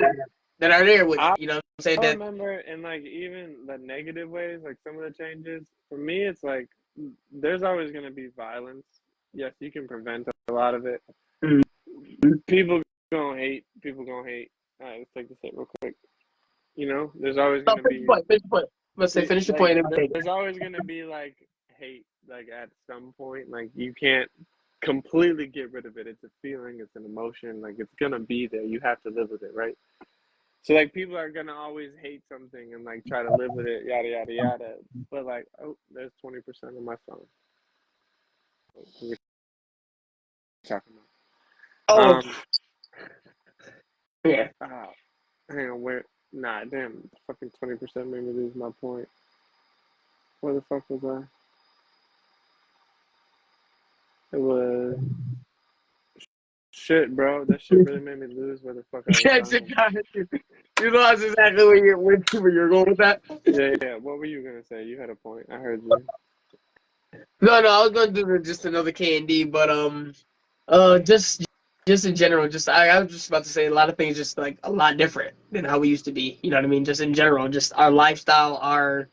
Speaker 1: that are there with
Speaker 2: I
Speaker 1: it. You know what I'm saying?
Speaker 2: I
Speaker 1: That
Speaker 2: remember in like even the negative ways, like some of the changes. For me, it's like there's always gonna be violence. Yes, you can prevent a lot of it.
Speaker 1: Mhm.
Speaker 2: People gonna hate. People gonna hate. All right, let's take this hit real quick. You know, there's always
Speaker 1: No,
Speaker 2: gonna
Speaker 1: finish your
Speaker 2: be
Speaker 1: point. Finish your point. Let's say finish your
Speaker 2: like
Speaker 1: point and then
Speaker 2: there's always gonna be like hate like at some point. Like you can't completely get rid of it. It's a feeling. It's an emotion. Like it's gonna be there. You have to live with it, right? So like people are gonna always hate something and like try to live with it, yada yada yada. But like, oh, there's 20% of my phone. What are we talking about?
Speaker 1: oh yeah.
Speaker 2: Ah, hang on, where? Nah, damn, fucking 20% made me lose my point. Where the fuck was I? It was shit, bro. That shit really made me lose where the fuck I was
Speaker 1: Yes,
Speaker 2: going.
Speaker 1: it got it. You lost exactly where you're going with that.
Speaker 2: Yeah, yeah. What were you gonna say? You had a point. I heard you.
Speaker 1: No, I was gonna do just another K&D, but just in general, just I was just about to say a lot of things just like a lot different than how we used to be. You know what I mean? Just in general, just our lifestyle, our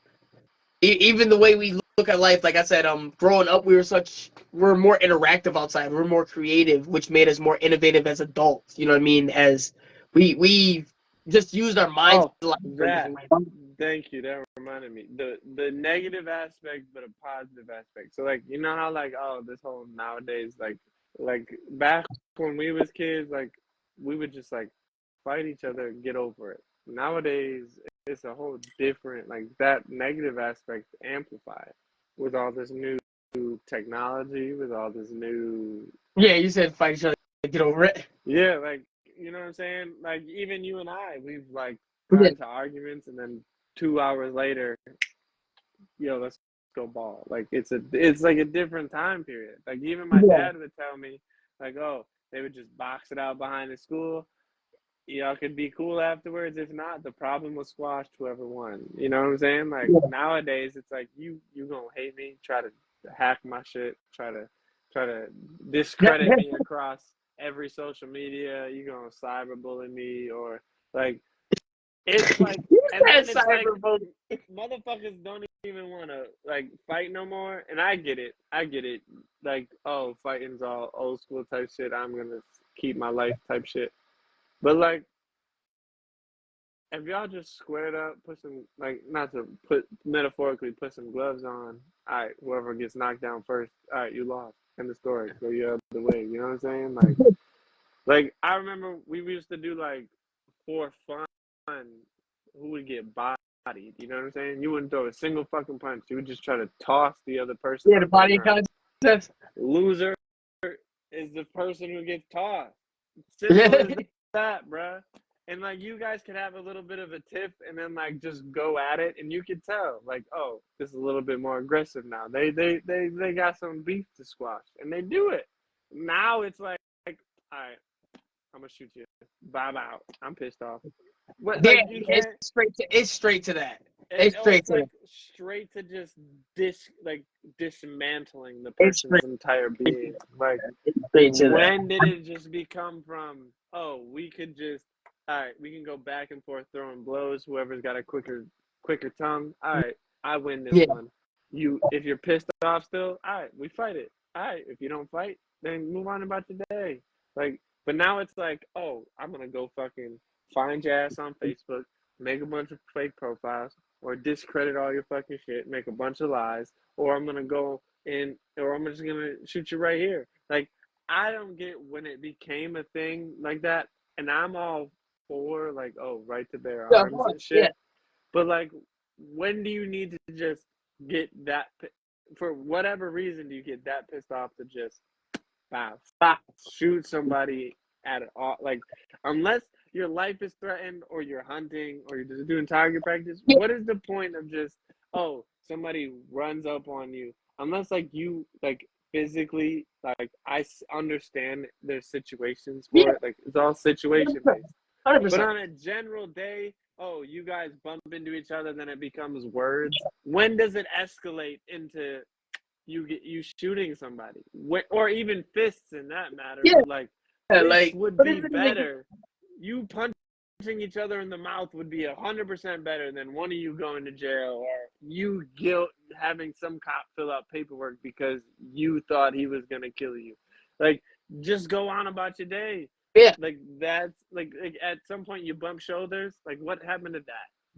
Speaker 1: even the way we look at life. Like I said, growing up, we're more interactive outside. We're more creative, which made us more innovative as adults. You know what I mean? As we just used our minds
Speaker 2: Oh,
Speaker 1: a lot in
Speaker 2: that.
Speaker 1: different ways.
Speaker 2: Thank you. That reminded me. The negative aspect, but a positive aspect. So like, you know how like, oh, this whole nowadays like back when we was kids, like we would just like fight each other and get over it. Nowadays, it's a whole different like that negative aspect amplified with all this new technology, with all this new
Speaker 1: Yeah, you said fight each other, get over it.
Speaker 2: yeah, like you know what I'm saying? Like even you and I, we've like
Speaker 1: Yeah,
Speaker 2: got into arguments and then 2 hours later, yo, let's go ball. Like it's like a different time period. Like even my
Speaker 1: yeah,
Speaker 2: dad would tell me, like, oh, they would just box it out behind the school. Y'all could be cool afterwards. If not, the problem was squashed. Whoever won. You know what I'm saying? Like
Speaker 1: yeah.
Speaker 2: nowadays, it's like you gonna hate me, try to hack my shit, try to discredit me across every social media. You gonna cyberbully me or like it's like,
Speaker 1: You
Speaker 2: and
Speaker 1: said
Speaker 2: then it's like
Speaker 1: cyberbullying.
Speaker 2: motherfuckers don't even want to like fight no more. And I get it. I get it. Like, oh, fighting's all old school type shit. I'm gonna keep my life type shit. But like, if y'all just squared up, put some like not to put metaphorically put some gloves on. All right, whoever gets knocked down first, all right, you lost. End of story. Go your other way. You know what I'm saying? Like I remember we used to do like for fun who would get bodied. You know what I'm saying? You wouldn't throw a single fucking punch. You would just try to toss the other person
Speaker 1: Yeah, the
Speaker 2: onto the
Speaker 1: body
Speaker 2: ground.
Speaker 1: contest.
Speaker 2: Loser is the person who gets tossed. Simple as that, bruh. and like you guys could have a little bit of a tiff and then like just go at it, and you could tell like, oh, this is a little bit more aggressive now. They got some beef to squash, and they do it. Now it's like all right, I'm gonna shoot you. Bye bye. I'm pissed off. What,
Speaker 1: Yeah,
Speaker 2: like you can't.
Speaker 1: it's straight to that. It's straight
Speaker 2: It's
Speaker 1: to
Speaker 2: like
Speaker 1: that.
Speaker 2: straight to just dismantling the
Speaker 1: It's straight,
Speaker 2: person's entire being. Like,
Speaker 1: it's straight to that.
Speaker 2: when did it just become from, oh, we could just, all right, we can go back and forth throwing blows. Whoever's got a quicker tongue, all right, I win this
Speaker 1: Yeah.
Speaker 2: one. If you're pissed off still, all right, we fight it. All right, if you don't fight, then move on about your day. Like, but now it's like, oh, I'm gonna go fucking find your ass on Facebook, make a bunch of fake profiles, or discredit all your fucking shit, make a bunch of lies, or I'm gonna go in, or I'm just gonna shoot you right here. Like, I don't get when it became a thing like that, and I'm all for like, oh, right to bear
Speaker 1: Yeah,
Speaker 2: arms and
Speaker 1: yeah.
Speaker 2: shit. But like, when do you need to just get that? For whatever reason, do you get that pissed off to just stop, shoot somebody at it all? Like, unless your life is threatened, or you're hunting, or you're just doing target practice,
Speaker 1: Yeah.
Speaker 2: what is the point of just, oh, somebody runs up on you? Unless like you like physically, like understand there's situations for it. Like, it's all situation based.
Speaker 1: 100%.
Speaker 2: But on a general day, oh, you guys bump into each other, then it becomes words. When does it escalate into you shooting somebody, or even fists in that matter?
Speaker 1: Yeah.
Speaker 2: But like, fists
Speaker 1: Like,
Speaker 2: would
Speaker 1: what
Speaker 2: be
Speaker 1: is it?
Speaker 2: better. You punching each other in the mouth would be 100% better than one of you going to jail, or you having some cop fill out paperwork because you thought he was gonna kill you. Like, just go on about your day.
Speaker 1: Yeah.
Speaker 2: Like, that's like at some point you bump shoulders. Like, what happened to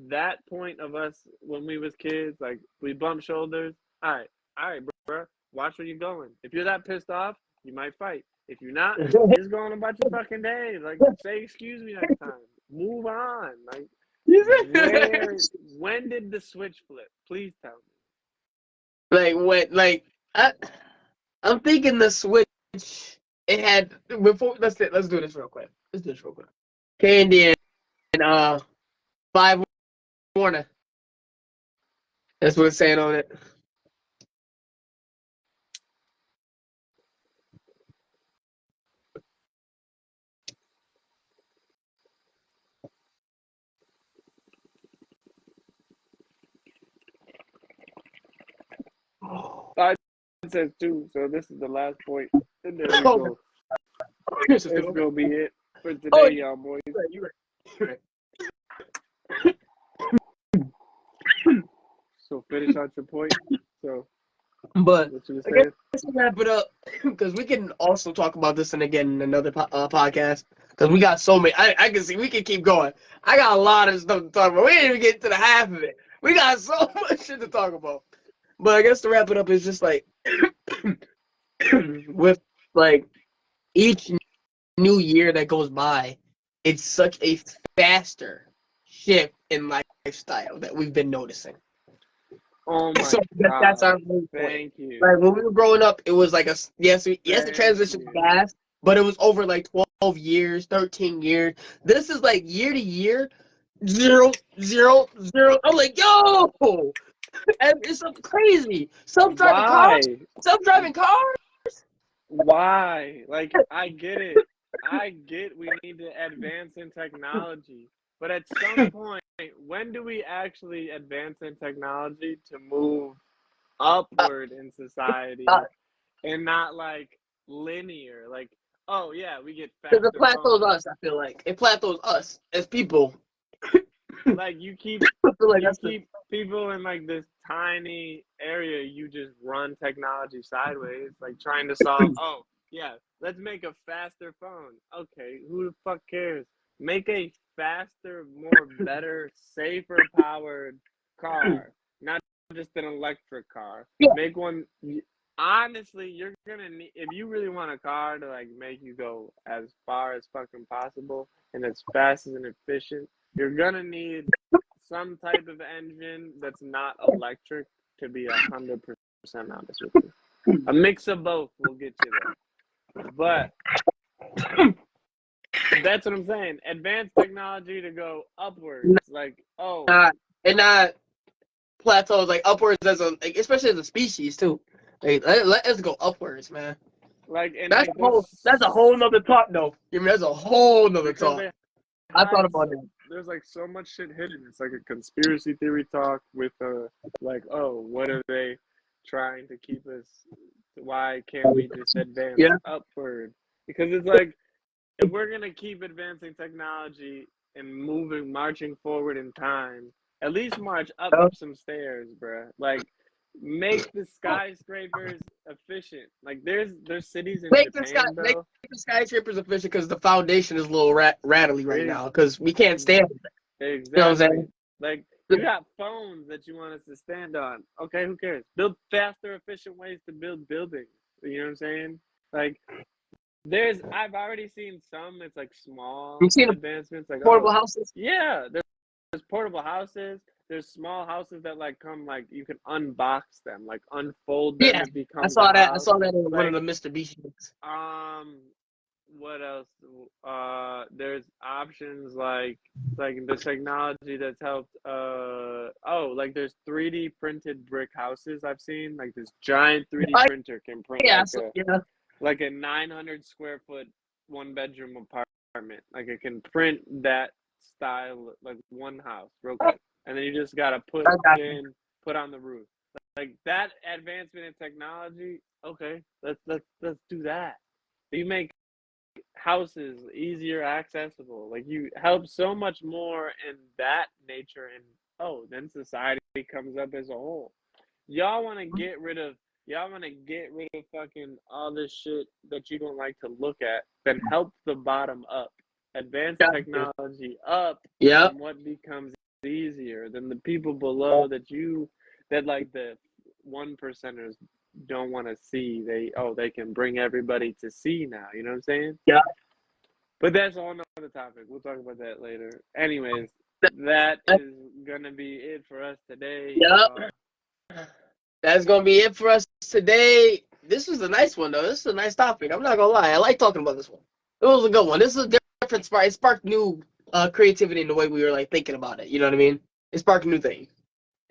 Speaker 2: that point of us when we was kids? Like, we bump shoulders. All right, bro. Watch where you're going. If you're that pissed off, you might fight. If you're not, you just go on about your fucking day. Like, say excuse me next time. Move on. Like, when did the switch flip? Please tell me.
Speaker 1: Like what? Like I'm thinking the switch. It had before. Let's do this real quick. Let's do this real quick. Candy and 5 Warner. That's what it's saying on it.
Speaker 2: It says two, so this is the last point. And there we go. That's gonna be it for today, y'all boys.
Speaker 1: You're right.
Speaker 2: So finish out your point. So,
Speaker 1: But
Speaker 2: what you were
Speaker 1: I
Speaker 2: saying?
Speaker 1: guess to wrap it up, because we can also talk about this and again in another podcast. Because we got so many. I can see we can keep going. I got a lot of stuff to talk about. We didn't even get to the half of it. We got so much shit to talk about. But I guess to wrap it up is just like with like each new year that goes by, it's such a faster shift in lifestyle that we've been noticing.
Speaker 2: Oh my
Speaker 1: So
Speaker 2: god!
Speaker 1: that's our main point.
Speaker 2: Thank you.
Speaker 1: Like when we were growing up, it was like yes, the transition was
Speaker 2: you.
Speaker 1: fast, but it was over like 12 years, 13 years. This is like year to year, 0, 0, 0. I'm like, yo, and it's so crazy. Self-driving cars,
Speaker 2: Why?
Speaker 1: self-driving cars.
Speaker 2: Why? Like, I get it. I get we need to advance in technology. But at some point, when do we actually advance in technology to move upward in society and not like linear? Like, oh yeah, we get faster
Speaker 1: Because it plateaus
Speaker 2: phones.
Speaker 1: us. I feel like it plateaus us as people.
Speaker 2: Like, you keep
Speaker 1: I feel like that's
Speaker 2: keep people in like this tiny area, you just run technology sideways, like trying to solve, oh yeah, let's make a faster phone. Okay, who the fuck cares? Make a faster, more better, safer powered car, not just an electric car.
Speaker 1: Yeah.
Speaker 2: Make one. Honestly, you're gonna need, if you really want a car to like make you go as far as fucking possible and as fast and efficient, you're gonna need some type of engine that's not electric, to be 100% honest with you. A mix of both will get you there. But That's what I'm saying. Advanced technology to go upwards. Like, oh,
Speaker 1: And not plateaus, like upwards as a, like, especially as a species too. Like, let us go upwards, man.
Speaker 2: like, and
Speaker 1: That's
Speaker 2: like,
Speaker 1: a whole. That's a whole nother talk, though. I mean, that's a whole nother
Speaker 2: because
Speaker 1: talk.
Speaker 2: they
Speaker 1: I thought
Speaker 2: hide
Speaker 1: about
Speaker 2: so
Speaker 1: that.
Speaker 2: there's like so much shit hidden. It's like a conspiracy theory talk with like, oh, what are they trying to keep us? Why can't we just advance
Speaker 1: Yeah.
Speaker 2: upward? Because it's like if we're gonna keep advancing technology and moving, marching forward in time, at least march up some stairs, bruh. Like, make the skyscrapers efficient. Like, there's cities in Japan,
Speaker 1: Make
Speaker 2: bro.
Speaker 1: the skyscrapers efficient because the foundation is a little rattly right
Speaker 2: Ex-
Speaker 1: now because we can't stand it. You know what I'm
Speaker 2: exactly.
Speaker 1: saying?
Speaker 2: Like, you got phones that you want us to stand on. Okay, who cares? Build faster, efficient ways to build buildings. You know what I'm saying? Like, I've already seen some. It's like small
Speaker 1: You see the
Speaker 2: advancements. Like,
Speaker 1: portable
Speaker 2: oh,
Speaker 1: houses?
Speaker 2: yeah, there's portable houses. There's small houses that like come like you can unbox them, like unfold them.
Speaker 1: Yeah,
Speaker 2: It
Speaker 1: I
Speaker 2: becomes a
Speaker 1: saw that. I
Speaker 2: house.
Speaker 1: saw that in one of
Speaker 2: Like,
Speaker 1: the Mr. Beast books.
Speaker 2: um, what else? There's options like the technology that's helped. Oh, like there's 3D printed brick houses I've seen. Like this giant 3D printer can print
Speaker 1: Yeah, so, yeah.
Speaker 2: like a 900 square foot 1 bedroom apartment. Like it can print that style, like one house real quick, and then you just gotta
Speaker 1: I got you.
Speaker 2: put on the roof. Like that advancement in technology. Okay, let's do that. You make houses easier accessible. Like you help so much more in that nature, and oh, then society comes up as a whole. Y'all want to get rid of y'all want to get rid of fucking all this shit that you don't like to look at, then help the bottom up. Advance
Speaker 1: Got you.
Speaker 2: technology up,
Speaker 1: Yeah.
Speaker 2: and what becomes easier than the people below that like the 1%ers don't want to see. They can bring everybody to see now. You know what I'm saying?
Speaker 1: Yeah.
Speaker 2: But that's all another topic. We'll talk about that later. Anyways, that is gonna be it for us today,
Speaker 1: Yeah.
Speaker 2: y'all.
Speaker 1: That's gonna be it for us today. This was a nice one, though. This is a nice topic. I'm not gonna lie. I like talking about this one. It was a good one. This is a different spark. It sparked new creativity in the way we were like thinking about it. You know what I mean? It sparked new things,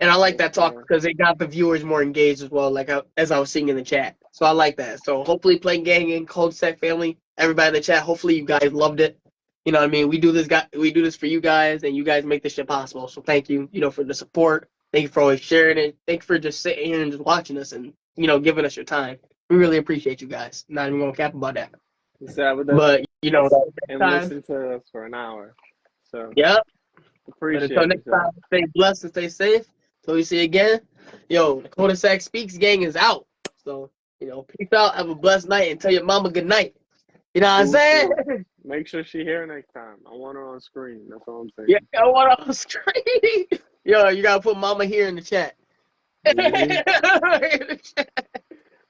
Speaker 1: and I like
Speaker 2: Yes,
Speaker 1: that talk
Speaker 2: sir.
Speaker 1: because it got the viewers more engaged as well. Like as I was seeing in the chat, so I like that. So hopefully, playing gang and Cul-de-sac family, everybody in the chat. Hopefully, you guys loved it. You know what I mean? We do this for you guys, and you guys make this shit possible. So thank you. You know, for the support. Thank you for always sharing it. Thank you for just sitting here and just watching us and, you know, giving us your time. We really appreciate you guys. Not even gonna cap about that.
Speaker 2: You sat with us
Speaker 1: But you know, next
Speaker 2: and
Speaker 1: time,
Speaker 2: listened to us for an hour. So
Speaker 1: yep. But until
Speaker 2: appreciate it,
Speaker 1: next
Speaker 2: y'all.
Speaker 1: time, stay blessed and stay safe. Till we see you again. Yo, the Cul-de-sac Speaks gang is out. So, you know, peace out, have a blessed night, and tell your mama good night. You know what I'm saying?
Speaker 2: Deuces. Make sure she here next time. I want her on screen. That's all I'm
Speaker 1: Yeah,
Speaker 2: saying.
Speaker 1: I want on screen. Yo, you gotta put mama here in the chat.
Speaker 2: Mm-hmm.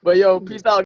Speaker 1: But yo, peace out.